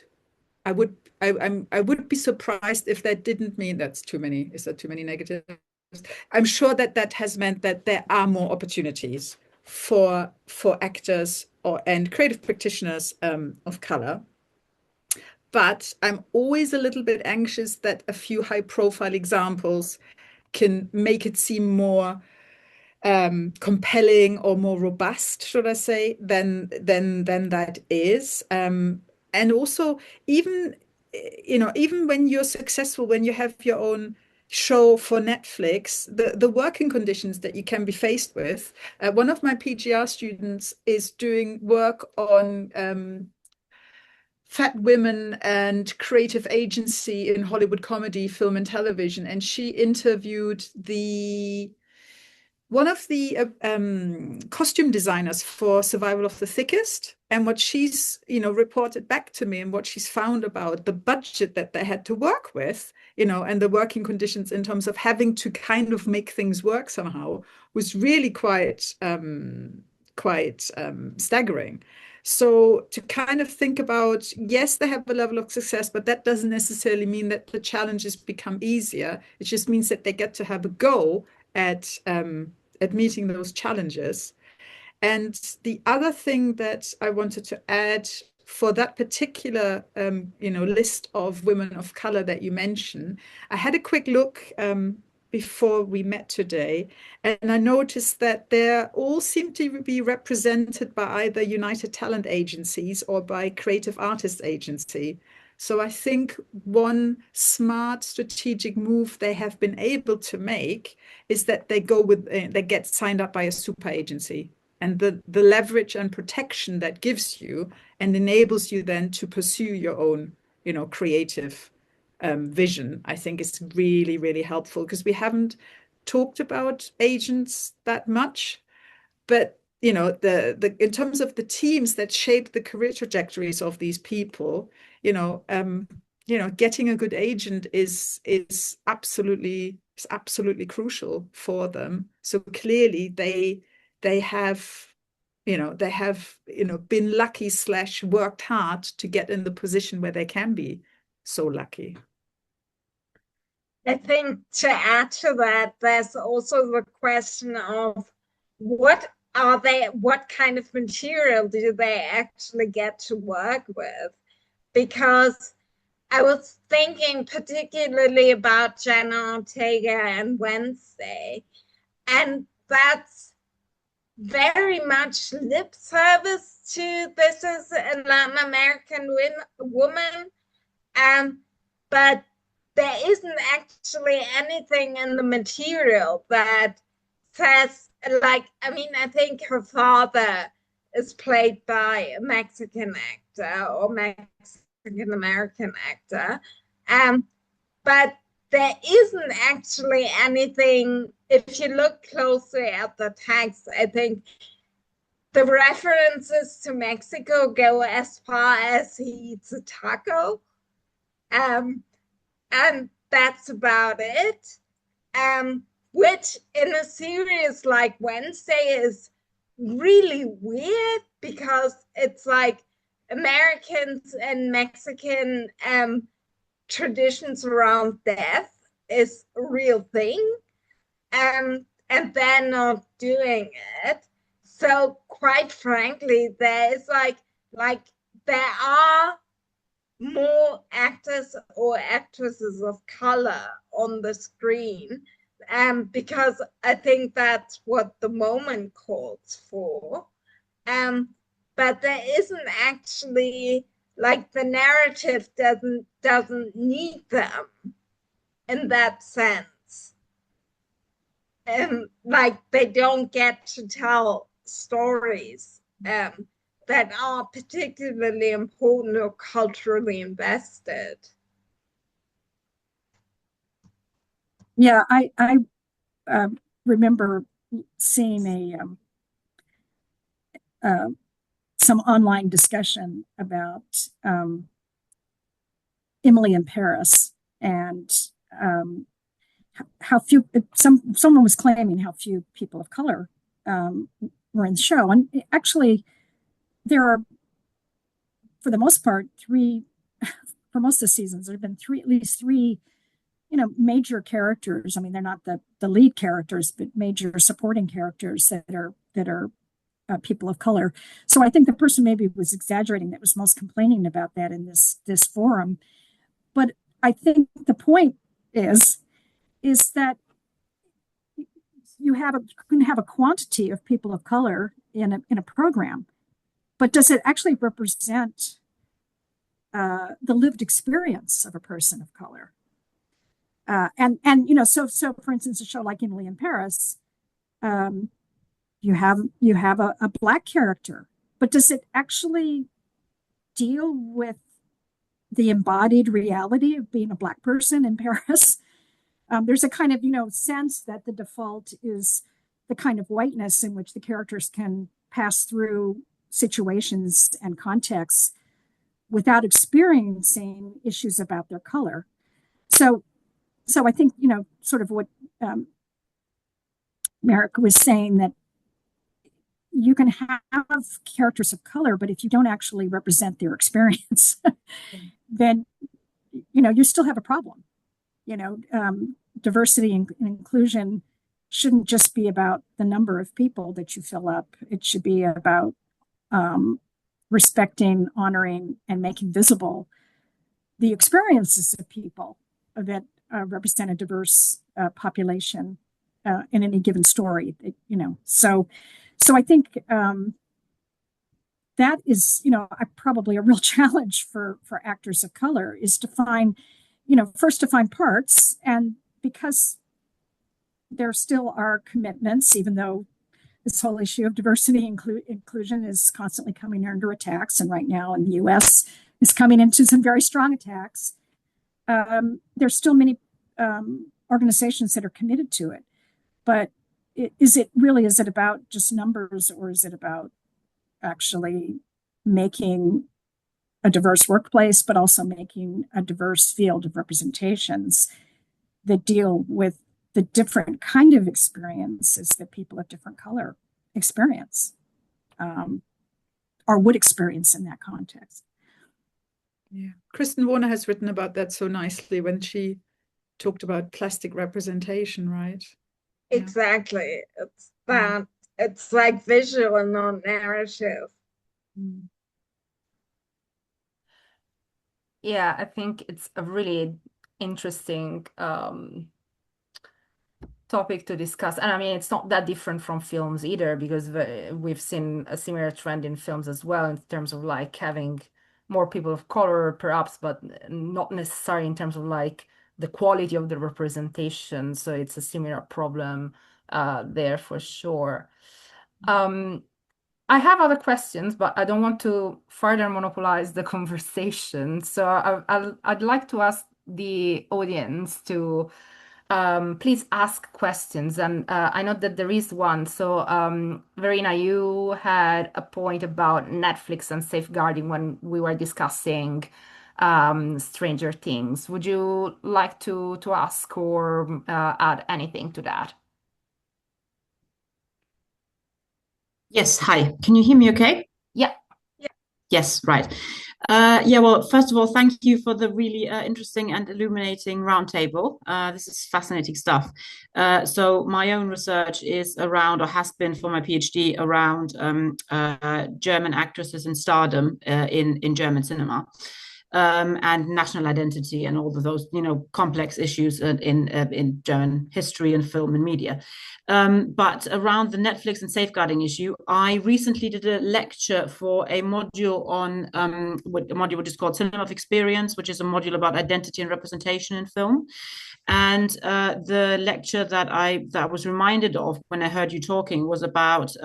be surprised if that didn't mean that's too many. Is that too many negatives? I'm sure that that has meant that there are more opportunities for actors and creative practitioners of color. But I'm always a little bit anxious that a few high-profile examples can make it seem more compelling or more robust, should I say, than that is. And also, even even when you're successful, when you have your own show for Netflix, the working conditions that you can be faced with. One of my PGR students is doing work on fat women and creative agency in Hollywood comedy, film, and television, and she interviewed one of the costume designers for Survival of the Thickest, and what she's reported back to me and what she's found about the budget that they had to work with, and the working conditions in terms of having to kind of make things work somehow was really quite staggering. So to kind of think about, yes, they have a level of success, but that doesn't necessarily mean that the challenges become easier. It just means that they get to have a go at meeting those challenges. And the other thing that I wanted to add for that particular list of women of color that you mentioned, I had a quick look before we met today, and I noticed that they all seem to be represented by either United Talent Agencies or by Creative Artists Agency. So I think one smart strategic move they have been able to make is that they get signed up by a super agency, and the leverage and protection that gives you and enables you then to pursue your own, creative vision, I think is really, really helpful, because we haven't talked about agents that much, but in terms of the teams that shape the career trajectories of these people, getting a good agent is absolutely crucial for them. So clearly they have been lucky / worked hard to get in the position where they can be so lucky. I think to add to that, there's also the question of what kind of material do they actually get to work with? Because I was thinking particularly about Jenna Ortega and Wednesday, and that's very much lip service to this is a Latin American woman, but there isn't actually anything in the material that says, like, I mean, I think her father is played by a Mexican actor or Mexican American actor, but there isn't actually anything. If you look closely at the text, I think the references to Mexico go as far as he eats a taco. And that's about it. Which in a series like Wednesday is really weird, because it's like Americans and Mexican traditions around death is a real thing, and they're not doing it. So quite frankly, there is like there are more actors or actresses of color on the screen, because I think that's what the moment calls for. But there isn't actually, like, the narrative doesn't need them in that sense. Like, they don't get to tell stories that are particularly important or culturally invested. Yeah, I remember seeing some online discussion about Emily in Paris, and how few someone was claiming how few people of color were in the show, and actually there are, for the most part, for most of the seasons there have been at least three major characters. I mean, they're not the lead characters, but major supporting characters that are people of color. So I think the person maybe was exaggerating that was most complaining about that in this forum. But I think the point is that you can have a quantity of people of color in a program, but does it actually represent the lived experience of a person of color? And so for instance, a show like Emily in Paris, you have a Black character, but does it actually deal with the embodied reality of being a Black person in Paris? There's a kind of sense that the default is the kind of whiteness in which the characters can pass through situations and contexts without experiencing issues about their color. So I think sort of what Mareike was saying, that you can have characters of color, but if you don't actually represent their experience, then you still have a problem. Diversity and inclusion shouldn't just be about the number of people that you fill up. It should be about respecting, honoring, and making visible the experiences of people that represent a diverse population in any given story. So I think that is, probably a real challenge for actors of color, is to find, first to find parts. And because there still are commitments, even though this whole issue of diversity inclusion is constantly coming under attacks, and right now in the US is coming into some very strong attacks, there's still many organizations that are committed to it. But is it about just numbers, or is it about actually making a diverse workplace, but also making a diverse field of representations that deal with the different kind of experiences that people of different color experience, or would experience in that context? Yeah, Kristen Warner has written about that so nicely when she talked about plastic representation, right? Exactly. It's that. It's like visual and not narrative. Yeah, I think it's a really interesting topic to discuss. And I mean, it's not that different from films either, because we've seen a similar trend in films as well, in terms of like having more people of color, perhaps, but not necessarily in terms of like the quality of the representation. So it's a similar problem there for sure. I have other questions, but I don't want to further monopolize the conversation. So I'd like to ask the audience to please ask questions. And I know that there is one. So Verena, you had a point about Netflix and safeguarding when we were discussing Stranger Things. Would you like to ask or add anything to that? Yes, hi. Can you hear me okay? Yeah. Yes, right. Yeah, well, first of all, thank you for the really interesting and illuminating roundtable. This is fascinating stuff. So my own research is around, or has been for my PhD, around German actresses in stardom in German cinema. And national identity and all of those, complex issues in German history and film and media. But around the Netflix and safeguarding issue, I recently did a lecture for a module on a module which is called Cinema of Experience, which is a module about identity and representation in film. And the lecture that I was reminded of when I heard you talking was about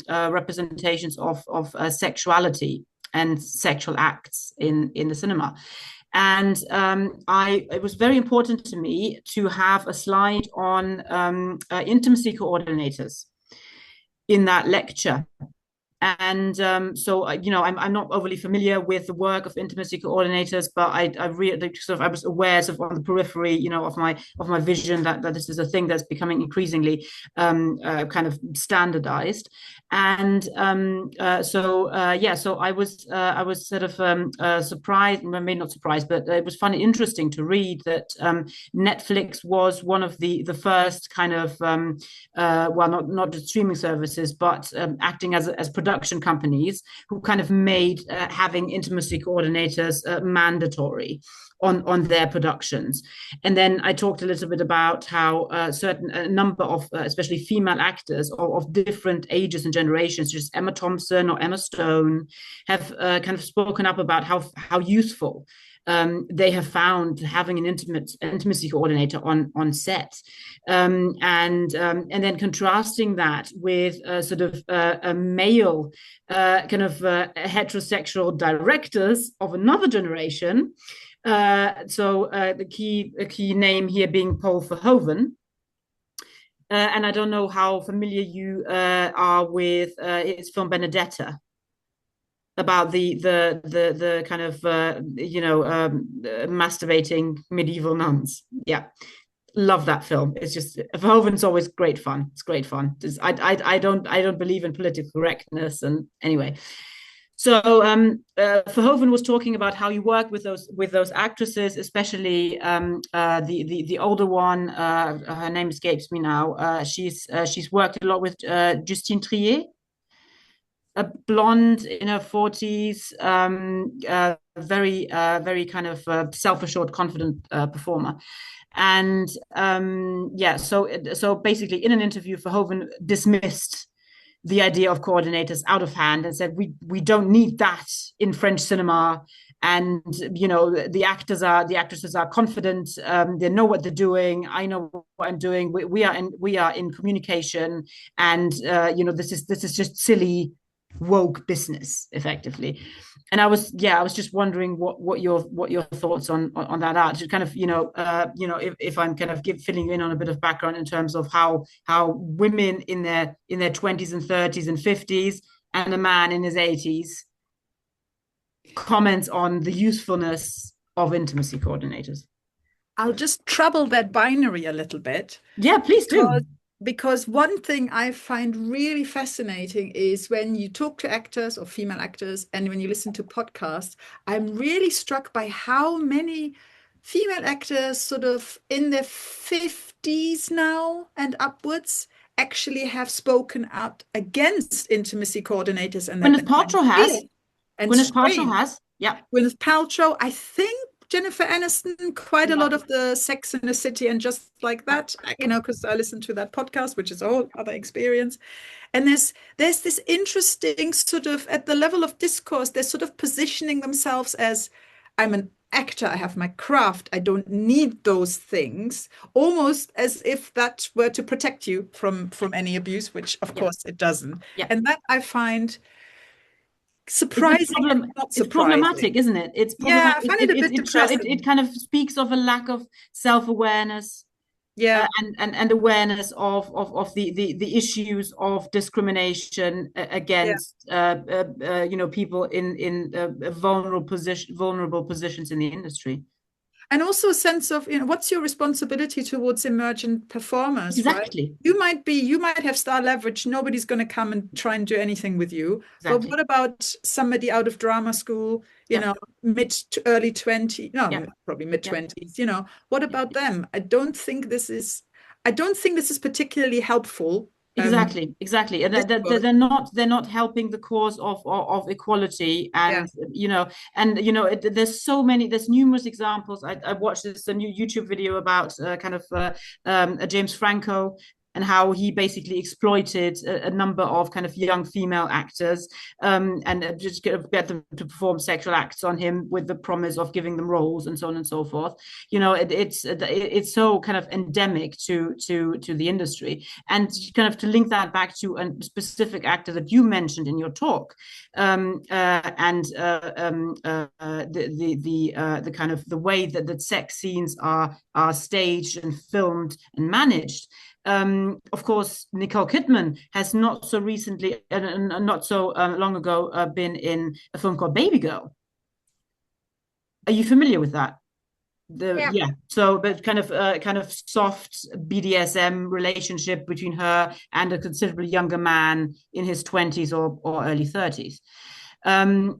representations of sexuality and sexual acts in the cinema. And it was very important to me to have a slide on intimacy coordinators in that lecture. And so, I'm not overly familiar with the work of intimacy coordinators, but I really I was aware on the periphery, of my vision that this is a thing that's becoming increasingly kind of standardized. And so I was sort of surprised, maybe not surprised, but it was funny, interesting to read that Netflix was one of the first kind of not just streaming services, but acting as production companies who kind of made having intimacy coordinators mandatory on their productions. And then I talked a little bit about how a number of especially female actors of different ages and generations, such as Emma Thompson or Emma Stone, have kind of spoken up about how useful they have found having an intimacy coordinator on set, and then contrasting that with sort of a male kind of heterosexual directors of another generation. The key name here being Paul Verhoeven. And I don't know how familiar you are with his film Benedetta, about the kind of masturbating medieval nuns. Yeah, love that film. It's just, Verhoeven's always great fun. It's great fun. I don't believe in political correctness, and anyway. So Verhoeven was talking about how you work with those actresses, especially the older one. Her name escapes me now. She's worked a lot with Justine Triet, a blonde in her 40s, very kind of self-assured, confident performer. And so basically in an interview, Verhoeven dismissed the idea of coordinators out of hand and said, we don't need that in French cinema. And the actresses are confident, they know what they're doing, I know what I'm doing, we are in communication, and this is just silly woke business, effectively. And I was just wondering what your thoughts on that are, to kind of if I'm kind of filling in on a bit of background in terms of how women in their 20s and 30s and 50s and a man in his 80s comments on the usefulness of intimacy coordinators. I'll just trouble that binary a little bit. Yeah, please do. Because one thing I find really fascinating is when you talk to actors or female actors, and when you listen to podcasts, I'm really struck by how many female actors sort of in their 50s now and upwards actually have spoken out against intimacy coordinators. And Gwyneth Paltrow has. Gwyneth Paltrow has. Yeah. Gwyneth Paltrow, I think Jennifer Aniston, quite a lot of the Sex in the City and just like that, because I listened to that podcast, which is a whole other experience. And there's this interesting sort of, at the level of discourse, they're sort of positioning themselves as, I'm an actor, I have my craft, I don't need those things, almost as if that were to protect you from any abuse, which of course it doesn't. And that I find surprising, it's problematic, isn't it? It's I find it a bit depressing. It kind of speaks of a lack of self-awareness, and awareness of the issues of discrimination against people in vulnerable positions in the industry. And also a sense of, what's your responsibility towards emergent performers? Exactly. Right? You might have star leverage. Nobody's going to come and try and do anything with you. Exactly. But what about somebody out of drama school, mid to early 20s, probably mid 20s, what about them? I don't think this is particularly helpful. Exactly. And they're not helping the cause of equality, and there's numerous examples. I watched a new YouTube video about a James Franco and how he basically exploited a number of kind of young female actors, and just get them to perform sexual acts on him with the promise of giving them roles and so on and so forth. You know, it's so kind of endemic to the industry, and kind of to link that back to a specific actor that you mentioned in your talk, and the kind of the way that sex scenes are staged and filmed and managed. Of course, Nicole Kidman has not so recently, not so long ago, been in a film called Baby Girl. Are you familiar with that? Yeah. So but kind of soft BDSM relationship between her and a considerably younger man in his 20s or early 30s.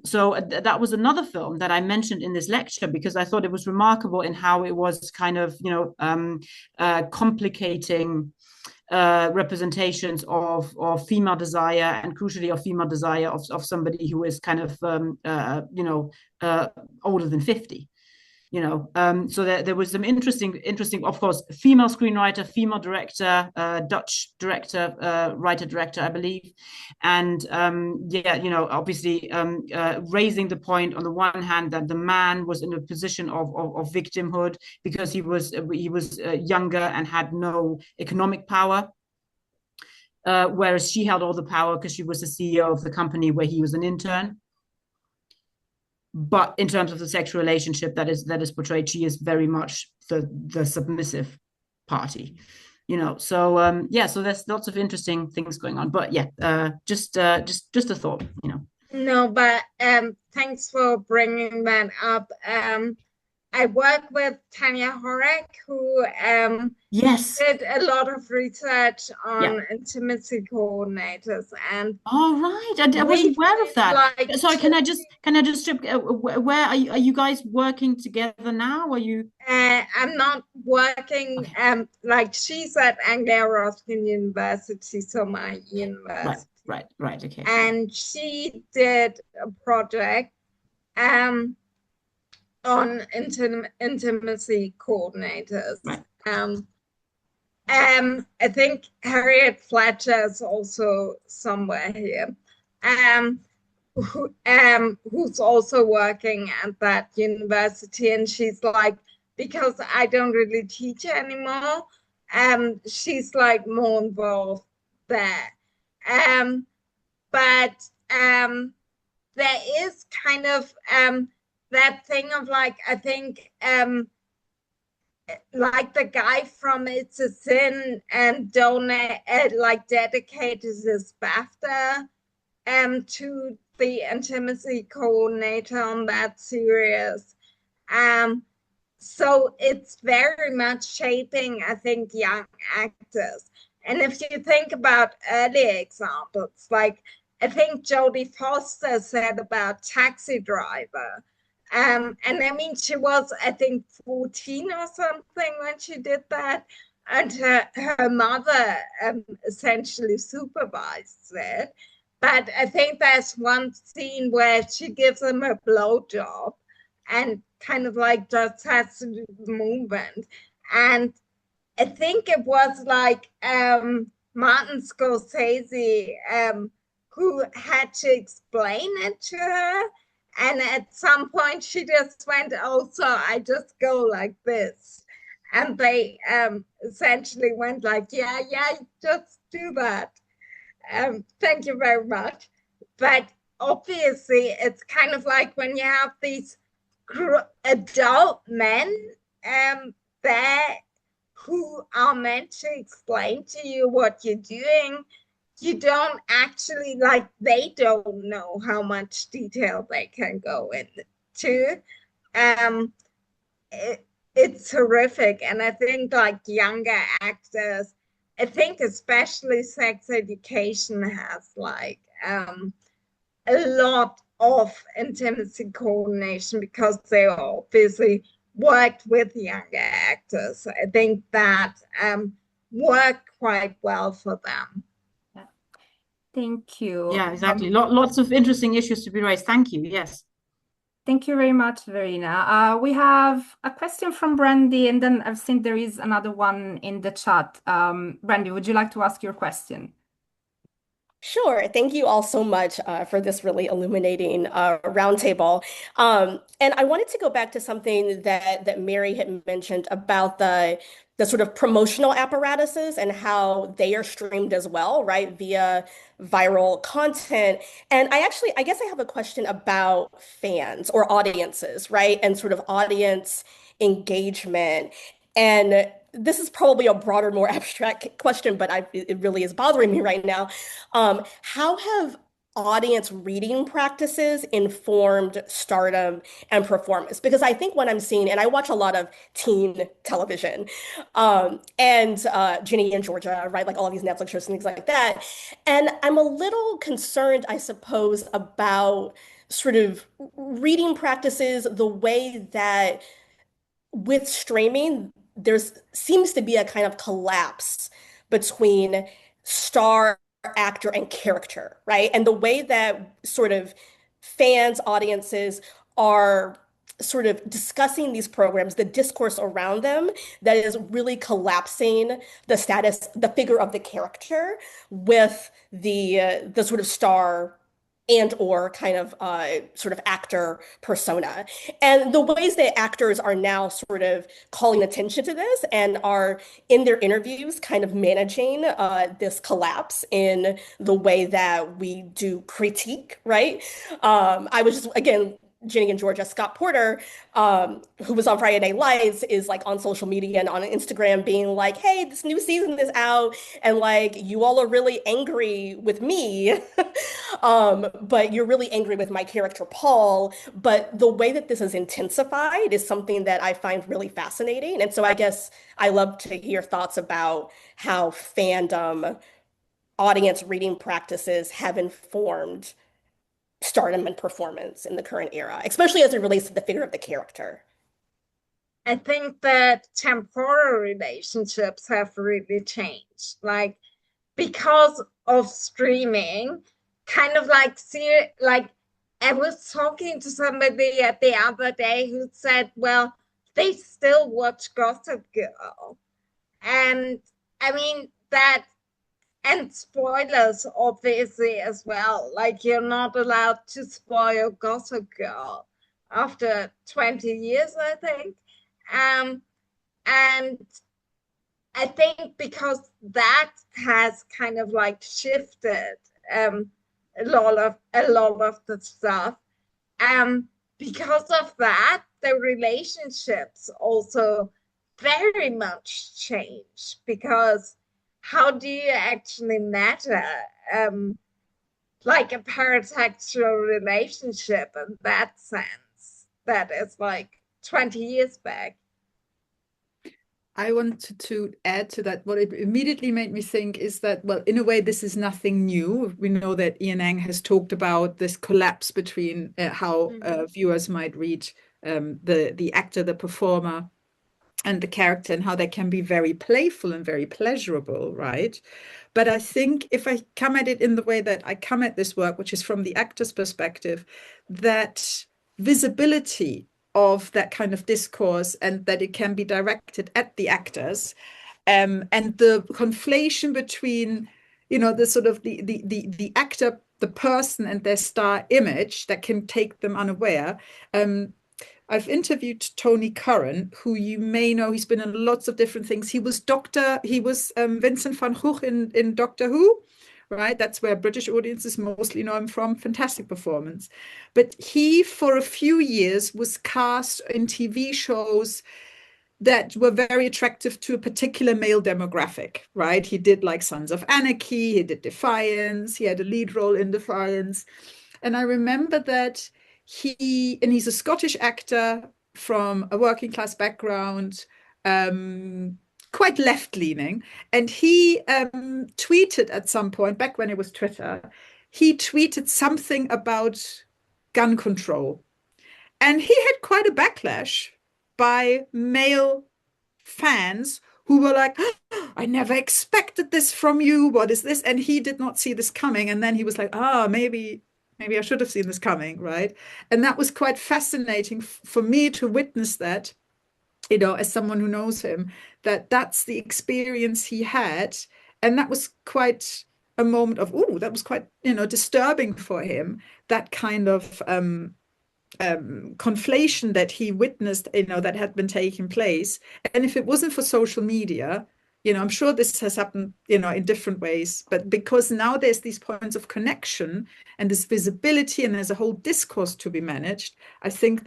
So that was another film that I mentioned in this lecture because I thought it was remarkable in how it was kind of, you know, complicating representations of female desire, and crucially of female desire of somebody who is kind of you know, older than 50. You know, so there was some interesting, of course, female screenwriter, female director, Dutch director, writer director, I believe, and yeah, you know, obviously raising the point on the one hand that the man was in a position of victimhood because he was younger and had no economic power. Whereas she held all the power because she was the CEO of the company where he was an intern. But in terms of the sexual relationship that is portrayed, she is very much the submissive party, you know. So yeah, so there's lots of interesting things going on. But yeah, just a thought, you know. No, but thanks for bringing that up. I work with Tanya Horek, who yes, did a lot of research on intimacy coordinators, and all right, I wasn't aware of that. Like, sorry, can I just strip? Where are you guys working together now? Are you? I'm not working. Okay. Like she's at Anglia Ruskin University, so my university. Right. Okay. And she did a project, on intimacy coordinators. Right. I think Harriet Fletcher is also somewhere here, who's also working at that university, and she's like, because I don't really teach anymore, she's like more involved there. But there is kind of that thing of like, I think like the guy from It's a Sin and like dedicated his BAFTA to the intimacy coordinator on that series. So it's very much shaping, I think, young actors. And if you think about early examples, like I think Jodie Foster said about Taxi Driver. And I mean, she was, I think, 14 or something when she did that. And her mother essentially supervised it. But I think there's one scene where she gives him a blowjob and kind of like just has to do the movement. And I think it was like Martin Scorsese who had to explain it to her. And at some point she just went, oh, so I just go like this. And they essentially went like, yeah, just do that. Thank you very much. But obviously it's kind of like when you have these adult men there who are meant to explain to you what you're doing, you don't actually, like, they don't know how much detail they can go into. It's horrific. And I think like younger actors, I think especially sex education has like a lot of intimacy coordination because they obviously worked with younger actors. I think that worked quite well for them. Thank you. Yeah, exactly. Lots of interesting issues to be raised. Thank you. Yes. Thank you very much, Verena. We have a question from Brandy, and then I've seen there is another one in the chat. Brandy, would you like to ask your question? Sure. Thank you all so much for this really illuminating roundtable. And I wanted to go back to something that Mary had mentioned about the sort of promotional apparatuses and how they are streamed as well, right, via viral content. And I guess I have a question about fans or audiences, right, and sort of audience engagement. And this is probably a broader, more abstract question, but it really is bothering me right now. How have audience reading practices informed stardom and performance? Because I think what I'm seeing, and I watch a lot of teen television, and Ginny and Georgia, right? Like all of these Netflix shows and things like that. And I'm a little concerned, I suppose, about sort of reading practices, the way that with streaming, there's seems to be a kind of collapse between star, actor, and character, right? And the way that sort of fans, audiences are sort of discussing these programs, the discourse around them, that is really collapsing the status, the figure of the character with the sort of star and or kind of sort of actor persona. And the ways that actors are now sort of calling attention to this and are in their interviews kind of managing this collapse in the way that we do critique, right? I was just, again, Ginny and Georgia, Scott Porter, who was on Friday Night Lights, is like on social media and on Instagram being like, hey, this new season is out, and like, you all are really angry with me, but you're really angry with my character, Paul. But the way that this is intensified is something that I find really fascinating. And so I guess I love to hear thoughts about how fandom audience reading practices have informed stardom and performance in the current era, especially as it relates to the figure of the character. I think that temporal relationships have really changed, like because of streaming, kind of like I was talking to somebody the other day who said, well, they still watch Gossip Girl. And I mean that, and spoilers obviously as well. Like you're not allowed to spoil Gossip Girl after 20 years, I think. And I think because that has kind of like shifted a lot of the stuff. Because of that, the relationships also very much change, because how do you actually matter like a paratextual relationship in that sense that is like 20 years back? I wanted to add to that. What it immediately made me think is that, well, in a way, this is nothing new. We know that Ian Ang has talked about this collapse between how viewers might read the actor, the performer, and the character, and how they can be very playful and very pleasurable, right? But I think if I come at it in the way that I come at this work, which is from the actor's perspective, that visibility of that kind of discourse and that it can be directed at the actors, and the conflation between, you know, the sort of the actor, the person, and their star image that can take them unaware. I've interviewed Tony Curran, who you may know. He's been in lots of different things. He was Vincent van Gogh in Doctor Who, right? That's where British audiences mostly know him from. Fantastic performance. But he, for a few years, was cast in TV shows that were very attractive to a particular male demographic, right? He did like Sons of Anarchy, he did Defiance, he had a lead role in Defiance. And I remember that he's a Scottish actor from a working class background, quite left-leaning. And he tweeted at some point, back when it was Twitter, he tweeted something about gun control. And he had quite a backlash by male fans who were like, oh, I never expected this from you. What is this? And he did not see this coming. And then he was like, maybe maybe I should have seen this coming, right? And that was quite fascinating for me to witness that, as someone who knows him, that's the experience he had. And that was quite a moment of, oh, that was quite, disturbing for him, that kind of conflation that he witnessed, that had been taking place. And if it wasn't for social media, I'm sure this has happened, in different ways, but because now there's these points of connection and this visibility and there's a whole discourse to be managed, I think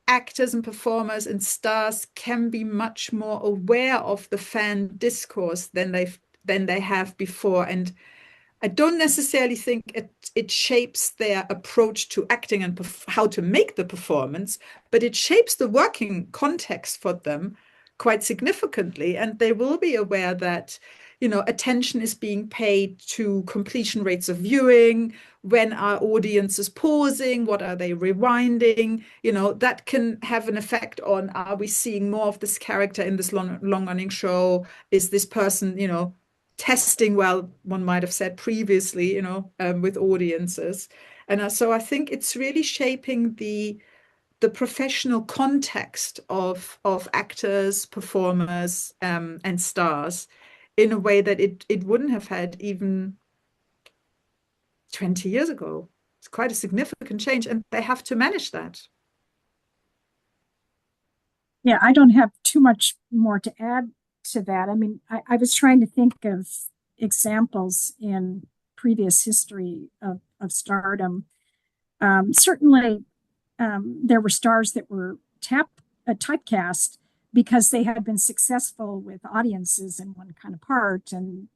actors and performers and stars can be much more aware of the fan discourse than they have before. And I don't necessarily think it shapes their approach to acting and how to make the performance, but it shapes the working context for them quite significantly. And they will be aware that, attention is being paid to completion rates of viewing, when our audience is pausing, what are they rewinding, that can have an effect on, are we seeing more of this character in this long running show? Is this person, testing well, one might have said previously, with audiences. And so I think it's really shaping the professional context of actors, performers, and stars in a way that it wouldn't have had even 20 years ago. It's quite a significant change, and they have to manage that. Yeah, I don't have too much more to add to that. I mean, I was trying to think of examples in previous history of stardom. Certainly, there were stars that were typecast because they had been successful with audiences in one kind of part, and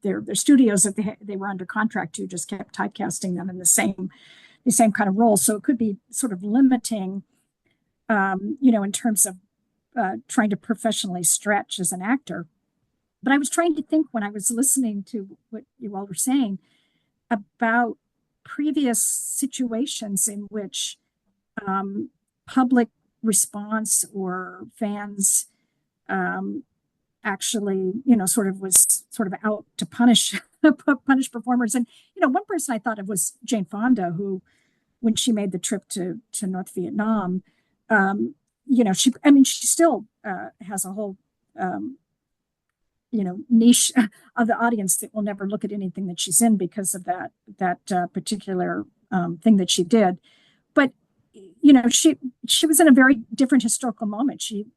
their studios that they were under contract to just kept typecasting them in the same kind of role. So it could be sort of limiting, in terms of trying to professionally stretch as an actor. But I was trying to think when I was listening to what you all were saying about previous situations in which public response or fans actually, was sort of out to punish performers. And, one person I thought of was Jane Fonda, who, when she made the trip to North Vietnam, she still has a whole, niche of the audience that will never look at anything that she's in because of that particular thing that she did. But she was in a very different historical moment. She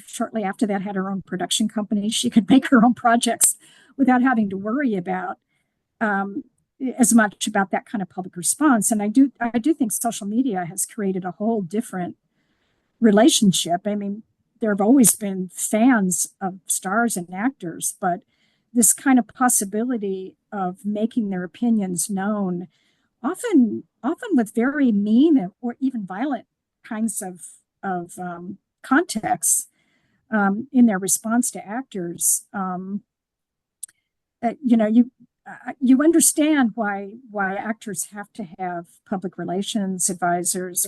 shortly after that had her own production company. She could make her own projects without having to worry about as much about that kind of public response. And I do think social media has created a whole different relationship. I mean, there have always been fans of stars and actors, but this kind of possibility of making their opinions known, often with very mean or even violent kinds of contexts in their response to actors. You understand why actors have to have public relations advisors,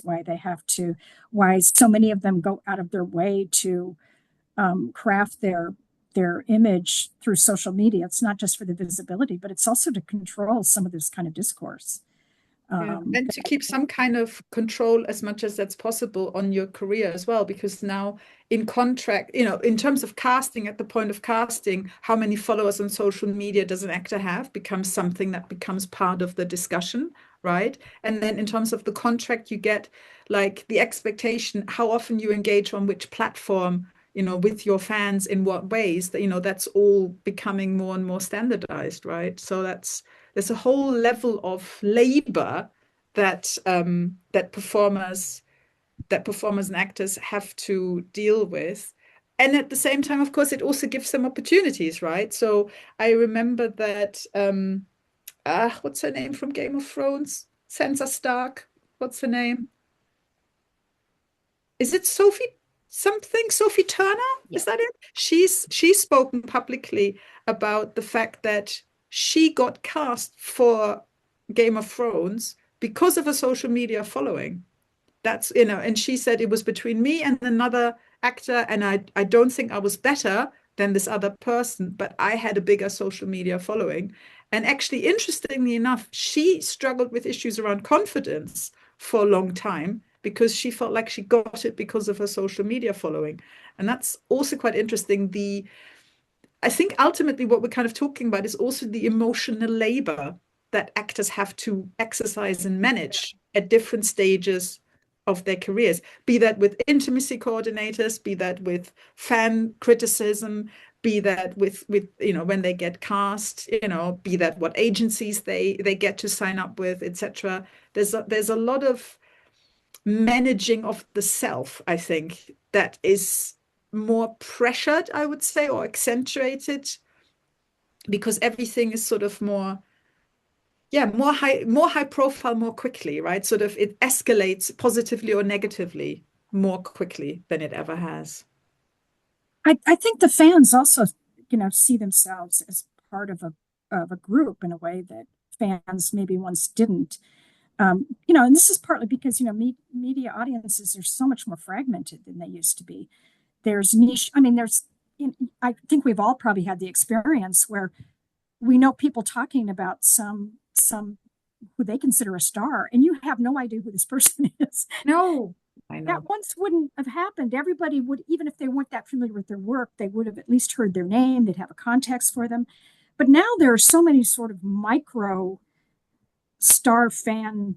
why so many of them go out of their way to craft their image through social media. It's not just for the visibility, but it's also to control some of this kind of discourse. And to keep some kind of control as much as that's possible on your career as well, because now in contract, in terms of casting, at the point of casting, how many followers on social media does an actor have becomes something that becomes part of the discussion, right? And then in terms of the contract, you get like the expectation, how often you engage on which platform, with your fans, in what ways, that, that's all becoming more and more standardized, right? So there's a whole level of labor that performers and actors have to deal with. And at the same time, of course, it also gives them opportunities, right? So I remember that, what's her name from Game of Thrones? Sansa Stark. What's her name? Is it Sophie something? Sophie Turner? Yeah. Is that it? She's spoken publicly about the fact that she got cast for Game of Thrones because of a social media following. That's, and she said it was between me and another actor, and I don't think I was better than this other person, but I had a bigger social media following. And actually, interestingly enough, she struggled with issues around confidence for a long time because she felt like she got it because of her social media following. And that's also quite interesting. I think ultimately what we're kind of talking about is also the emotional labor that actors have to exercise and manage at different stages of their careers, be that with intimacy coordinators, be that with fan criticism, be that with when they get cast, be that what agencies they get to sign up with, etc. There's a lot of managing of the self, I think, that is more pressured, I would say, or accentuated, because everything is sort of more high profile more quickly, right? Sort of it escalates positively or negatively more quickly than it ever has. I think the fans also, see themselves as part of a group in a way that fans maybe once didn't. And this is partly because, media audiences are so much more fragmented than they used to be. There's niche, I think we've all probably had the experience where we know people talking about some who they consider a star, and you have no idea who this person is. No, I know. That once wouldn't have happened. Everybody would, even if they weren't that familiar with their work, they would have at least heard their name, they'd have a context for them. But now there are so many sort of micro star fan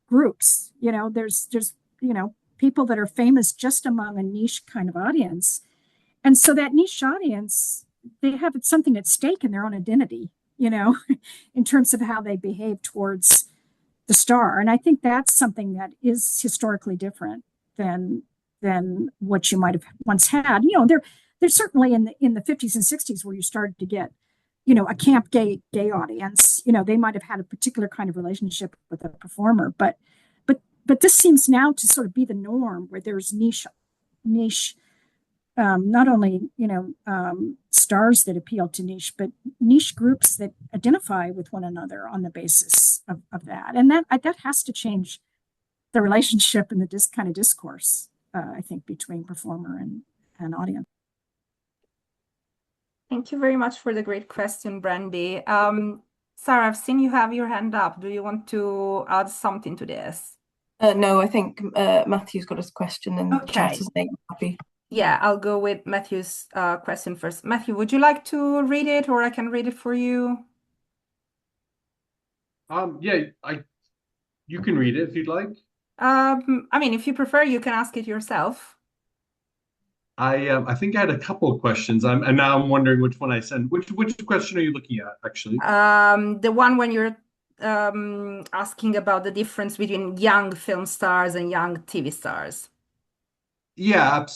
groups. There's people that are famous just among a niche kind of audience. And so that niche audience, they have something at stake in their own identity, in terms of how they behave towards the star. And I think that's something that is historically different than what you might have once had. There's certainly in the 50s and 60s where you started to get, a camp gay audience. They might have had a particular kind of relationship with a performer, but this seems now to sort of be the norm, where there's niche not only stars that appeal to niche, but niche groups that identify with one another on the basis of that, and that has to change the relationship and the kind of discourse, I think, between performer and audience. Thank you very much for the great question, Brandy. Sarah, I've seen you have your hand up. Do you want to add something to this? No, I think Matthew's got a question in the chat, isn't he? Happy. Yeah, I'll go with Matthew's question first. Matthew, would you like to read it, or I can read it for you? Yeah, you can read it if you'd like. If you prefer, you can ask it yourself. I think I had a couple of questions. And now I'm wondering which one I send. Which question are you looking at, actually? The one when you're asking about the difference between young film stars and young TV stars. Yeah,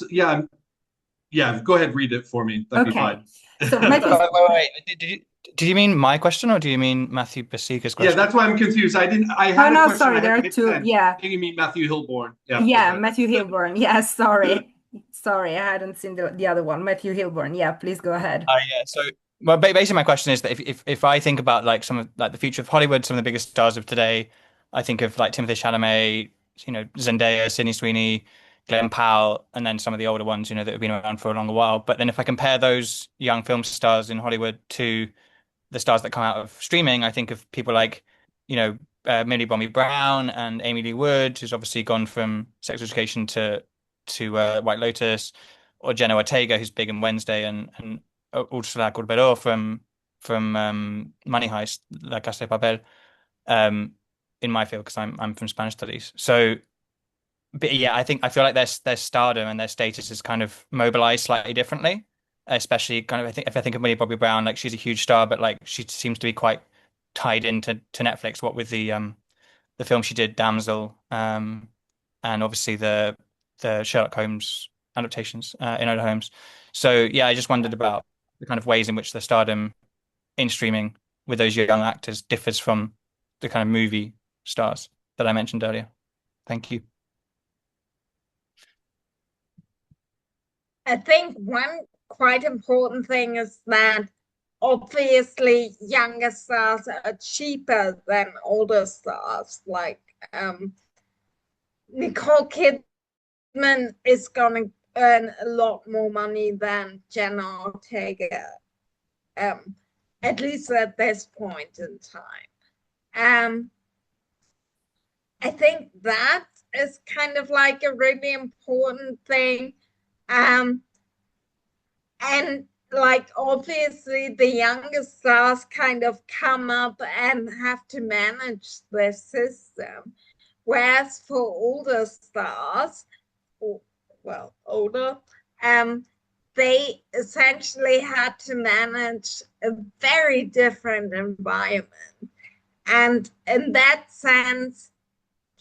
yeah. Go ahead, read it for me. That'd be fine. So Matthew, wait. Did you mean my question, or do you mean Matthew Basica's question? Yeah, that's why I'm confused. I had a question. Sorry, there are two. Yeah. You mean Matthew Hilborn? Yeah, okay. Matthew Hilborn. Yeah, sorry. Sorry, I hadn't seen the other one. Matthew Hilborn. Yeah, please go ahead. Yeah. So, well, basically, my question is that if I think about like some of like the future of Hollywood, some of the biggest stars of today, I think of like Timothée Chalamet, Zendaya, Sydney Sweeney, Glenn Powell, and then some of the older ones, that have been around for a longer while. But then if I compare those young film stars in Hollywood to the stars that come out of streaming, I think of people like, Millie Bobby Brown and Amy Lee Wood, who's obviously gone from Sex Education to White Lotus, or Jenna Ortega, who's big in Wednesday, and Ursula Corberó from Money Heist, La Casa de Papel, in my field, because I'm from Spanish studies. So, but yeah, I feel like their stardom and their status is kind of mobilized slightly differently. Especially kind of, if I think of Millie Bobby Brown, like she's a huge star, but like she seems to be quite tied into Netflix. What with the film she did, Damsel, and obviously the Sherlock Holmes adaptations, Enola Holmes. So yeah, I just wondered about the kind of ways in which the stardom in streaming with those young actors differs from the kind of movie stars that I mentioned earlier. Thank you. I think one quite important thing is that obviously younger stars are cheaper than older stars. Like Nicole Kidman is going to earn a lot more money than Jenna Ortega. at least at this point in time. I think that is kind of like a really important thing. And like obviously the younger stars kind of come up and have to manage the system. Whereas for older stars, well, older, they essentially had to manage a very different environment. And in that sense,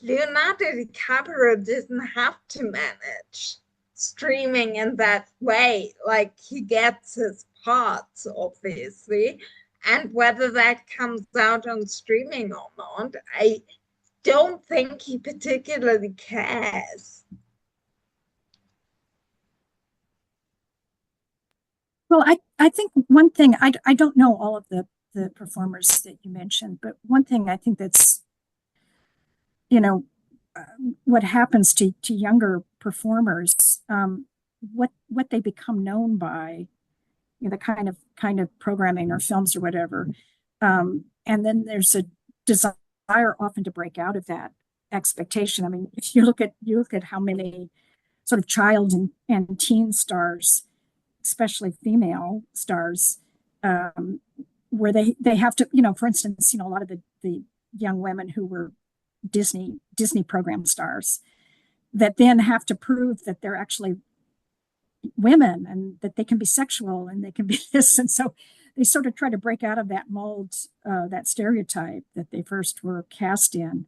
Leonardo DiCaprio didn't have to manage streaming in that way. Like, he gets his parts, obviously. And whether that comes out on streaming or not, I don't think he particularly cares. Well, I think one thing, I don't know all of the performers that you mentioned, but one thing I think that's, what happens to younger performers, what they become known by, the kind of programming or films or whatever, and then there's a desire often to break out of that expectation. I mean, if you look at how many sort of child and teen stars, especially female stars, where they have to, for instance, a lot of the young women who were Disney program stars that then have to prove that they're actually women and that they can be sexual and they can be this. And so they sort of try to break out of that mold, that stereotype that they first were cast in.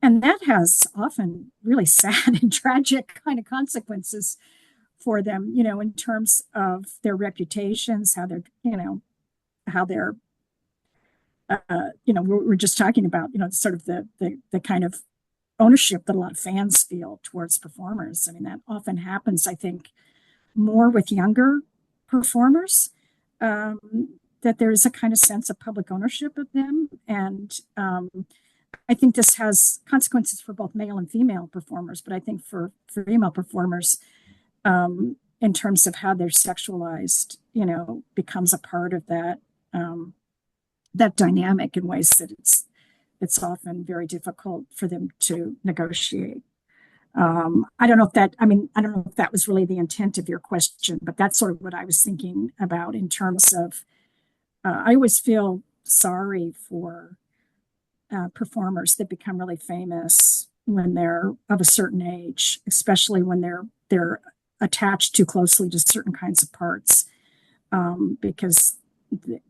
And that has often really sad and tragic kind of consequences for them, in terms of their reputations, how they're, we're just talking about, sort of the kind of ownership that a lot of fans feel towards performers. I mean, that often happens, I think, more with younger performers, that there is a kind of sense of public ownership of them. And I think this has consequences for both male and female performers, but I think for female performers, in terms of how they're sexualized, becomes a part of that that dynamic in ways that it's often very difficult for them to negotiate. I don't know if that was really the intent of your question, but that's sort of what I was thinking about in terms of, I always feel sorry for performers that become really famous when they're of a certain age, especially when they're attached too closely to certain kinds of parts, because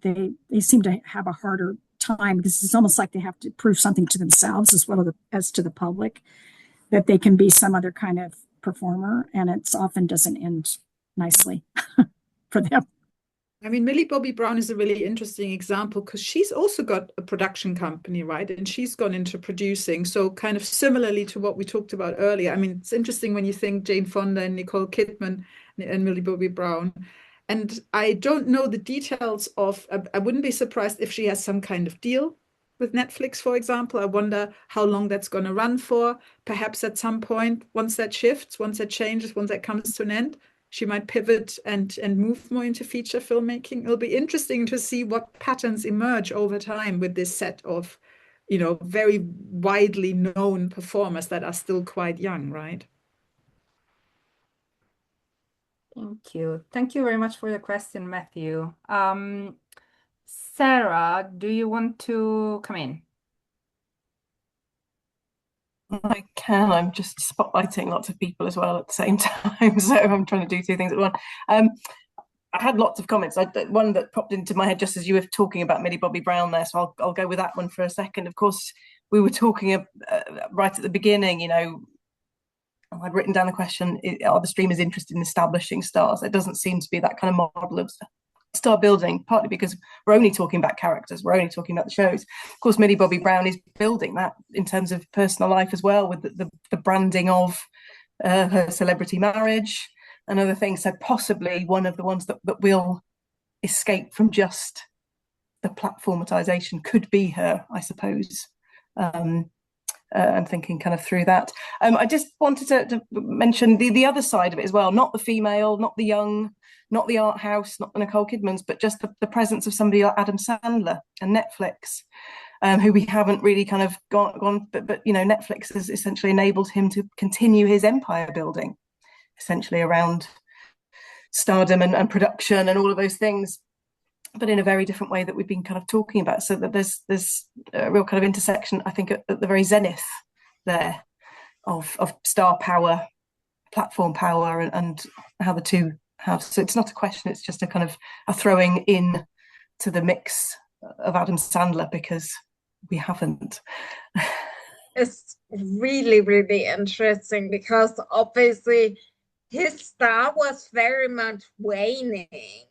they seem to have a harder time, because it's almost like they have to prove something to themselves as well as to the public, that they can be some other kind of performer, and it often doesn't end nicely for them. I mean, Millie Bobby Brown is a really interesting example because she's also got a production company, right? And she's gone into producing. So kind of similarly to what we talked about earlier. I mean, it's interesting when you think Jane Fonda and Nicole Kidman and Millie Bobby Brown. And I don't know the details of, I wouldn't be surprised if she has some kind of deal with Netflix, for example. I wonder how long that's going to run for. Perhaps at some point, once that shifts, once that changes, once that comes to an end, she might pivot and move more into feature filmmaking. It'll be interesting to see what patterns emerge over time with this set of, very widely known performers that are still quite young, right? Thank you. Thank you very much for the question, Matthew. Sarah, do you want to come in? I can. I'm just spotlighting lots of people as well at the same time, so I'm trying to do two things at once. I had lots of comments. One that popped into my head just as you were talking about Millie Bobby Brown there, so I'll go with that one for a second. Of course, we were talking right at the beginning, I'd written down the question, are the streamers interested in establishing stars? There doesn't seem to be that kind of model of star building, partly because we're only talking about characters, we're only talking about the shows. Of course, Millie Bobby Brown is building that in terms of personal life as well, with the branding of her celebrity marriage and other things. So possibly one of the ones that will escape from just the platformatization could be her, I suppose. and thinking kind of through that. I just wanted to mention the other side of it as well, not the female, not the young, not the art house, not the Nicole Kidmans, but just the presence of somebody like Adam Sandler and Netflix, who we haven't really kind of gone, but you know, Netflix has essentially enabled him to continue his empire building, essentially around stardom and production and all of those things, but in a very different way that we've been kind of talking about. So that there's a real kind of intersection, I think, at the very zenith there of star power, platform power, and how the two have. So it's not a question, it's just a kind of a throwing in to the mix of Adam Sandler, because we haven't. It's really, really interesting because obviously his star was very much waning.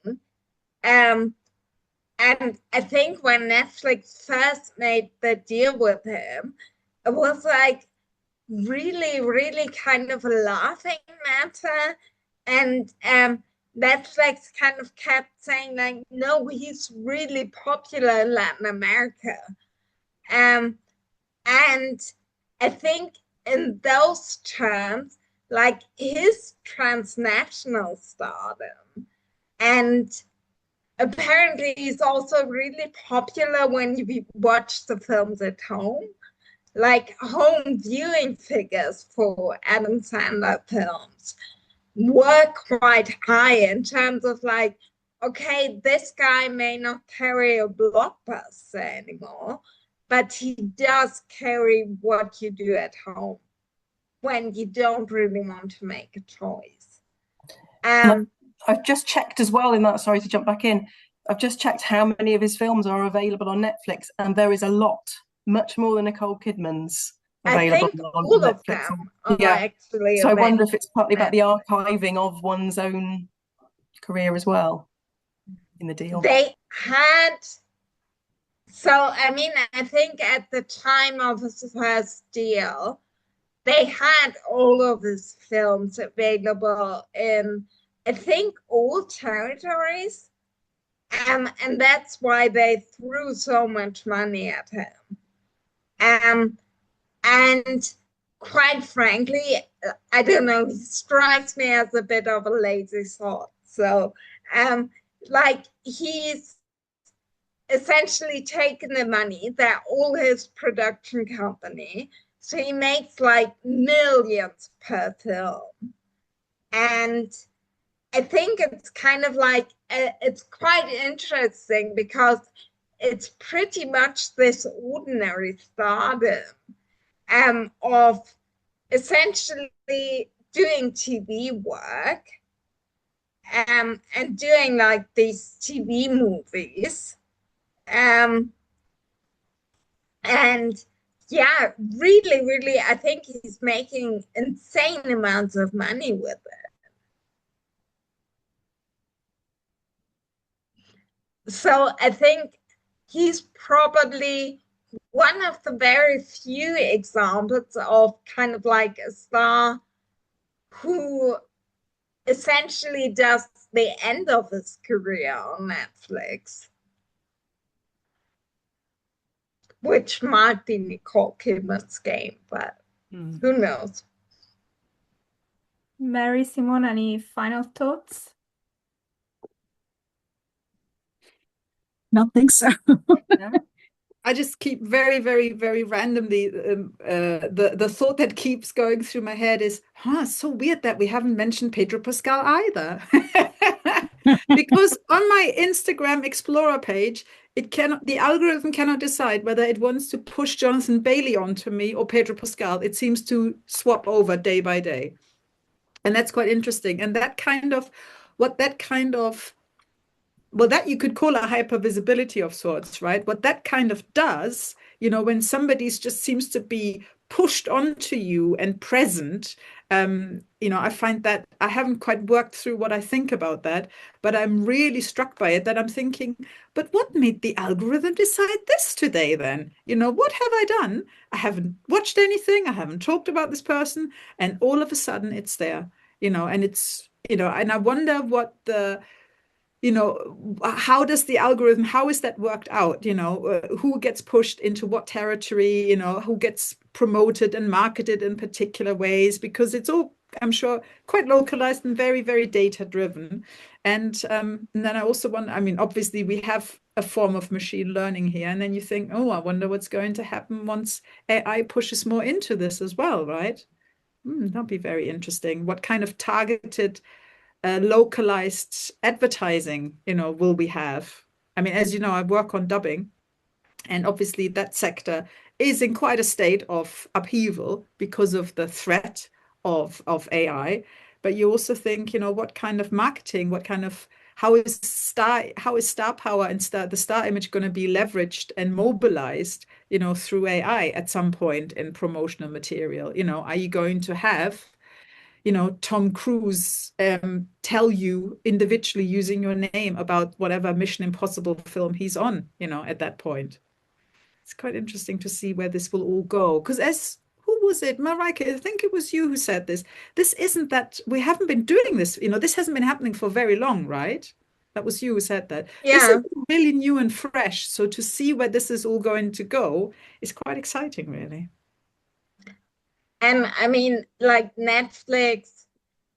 And I think when Netflix first made the deal with him, it was like really, really kind of a laughing matter. And Netflix kind of kept saying, like, no, he's really popular in Latin America. And I think in those terms, like his transnational stardom, and apparently he's also really popular when you watch the films at home. Like home viewing figures for Adam Sandler films were quite high in terms of like, okay, this guy may not carry a blockbuster anymore, but he does carry what you do at home when you don't really want to make a choice. I've just checked as well in that, sorry to jump back in, I've just checked how many of his films are available on Netflix, and there is a lot, much more than Nicole Kidman's available. I think all Netflix. of them are actually so available. I wonder if it's partly about the archiving of one's own career as well in the deal. They had, so I mean, I think at the time of his first deal, they had all of his films available in, I think, all territories. And that's why they threw so much money at him. And quite frankly, I don't know, he strikes me as a bit of a lazy sod. So, like, he's essentially taken the money that all his production company, so he makes like millions per film. And I think it's kind of like, it's quite interesting because it's pretty much this ordinary stardom of essentially doing TV work and doing like these TV movies. And yeah, really, really, I think he's making insane amounts of money with it. So I think he's probably one of the very few examples of kind of like a star who essentially does the end of his career on Netflix, which might be Nicole Kidman's game, but who knows? Mary, Simone, any final thoughts? Don't think so. No? I just keep very, very, very randomly the thought that keeps going through my head is, so weird that we haven't mentioned Pedro Pascal either. Because on my Instagram Explorer page, the algorithm cannot decide whether it wants to push Jonathan Bailey onto me or Pedro Pascal. It seems to swap over day by day. And that's quite interesting. And that you could call a hypervisibility of sorts, right? What that kind of does, when somebody just seems to be pushed onto you and present, I find that I haven't quite worked through what I think about that, but I'm really struck by it, that I'm thinking, but what made the algorithm decide this today then? What have I done? I haven't watched anything. I haven't talked about this person. And all of a sudden it's there, and it's, and I wonder what how does the algorithm, how is that worked out? Who gets pushed into what territory, who gets promoted and marketed in particular ways, because it's all, I'm sure, quite localized and very, very data driven. And then I also want, I mean, obviously we have a form of machine learning here, and then you think, oh, I wonder what's going to happen once AI pushes more into this as well, right? That'll be very interesting. What kind of targeted, localized advertising, will we have? I mean, as you know, I work on dubbing, and obviously that sector is in quite a state of upheaval because of the threat of AI. But you also think, what kind of marketing, how is star power and the star image going to be leveraged and mobilized, through AI at some point in promotional material? Are you going to have, Tom Cruise tell you individually using your name about whatever Mission Impossible film he's on, at that point? It's quite interesting to see where this will all go. Because who was it? Mareike, I think it was you who said this. We haven't been doing this, this hasn't been happening for very long, right? That was you who said that. Yeah. This is really new and fresh. So to see where this is all going to go is quite exciting, really. And I mean, like Netflix,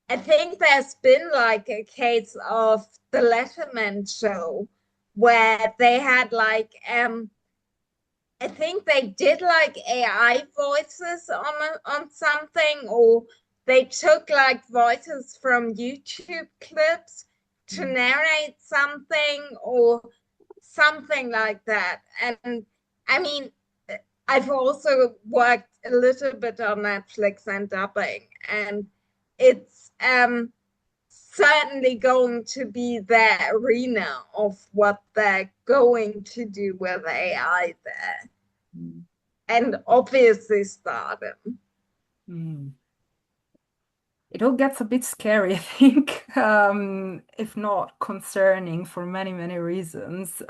I think there's been like a case of the Letterman show where they had like I think they did like AI voices on something, or they took like voices from YouTube clips to narrate something or something like that. And I mean, I've also worked a little bit on Netflix and dubbing, and it's certainly going to be the arena of what they're going to do with AI there. And obviously Stardom. It all gets a bit scary, I think, if not concerning for many, many reasons.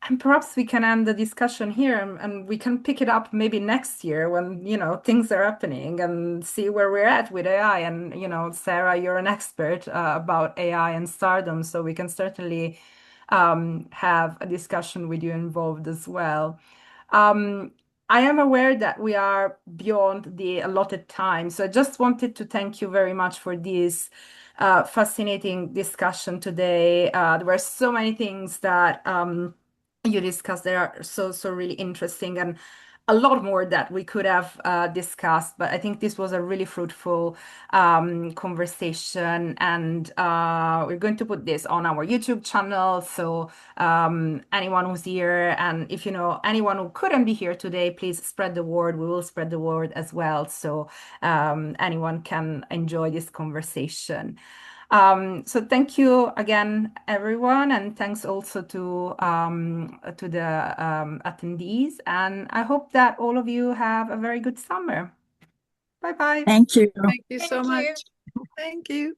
And perhaps we can end the discussion here, and we can pick it up maybe next year when, things are happening, and see where we're at with AI. And, Sarah, you're an expert about AI and Stardom, so we can certainly have a discussion with you involved as well. I am aware that we are beyond the allotted time, so I just wanted to thank you very much for this fascinating discussion today. There were so many things that you discussed that are so really interesting, and a lot more that we could have discussed, but I think this was a really fruitful conversation, and we're going to put this on our YouTube channel. So anyone who's here, and if you know anyone who couldn't be here today, please spread the word. We will spread the word as well, so anyone can enjoy this conversation. So thank you again, everyone, and thanks also to the attendees. And I hope that all of you have a very good summer. Bye bye. Thank you. Thank you so Thank you. much. Thank you.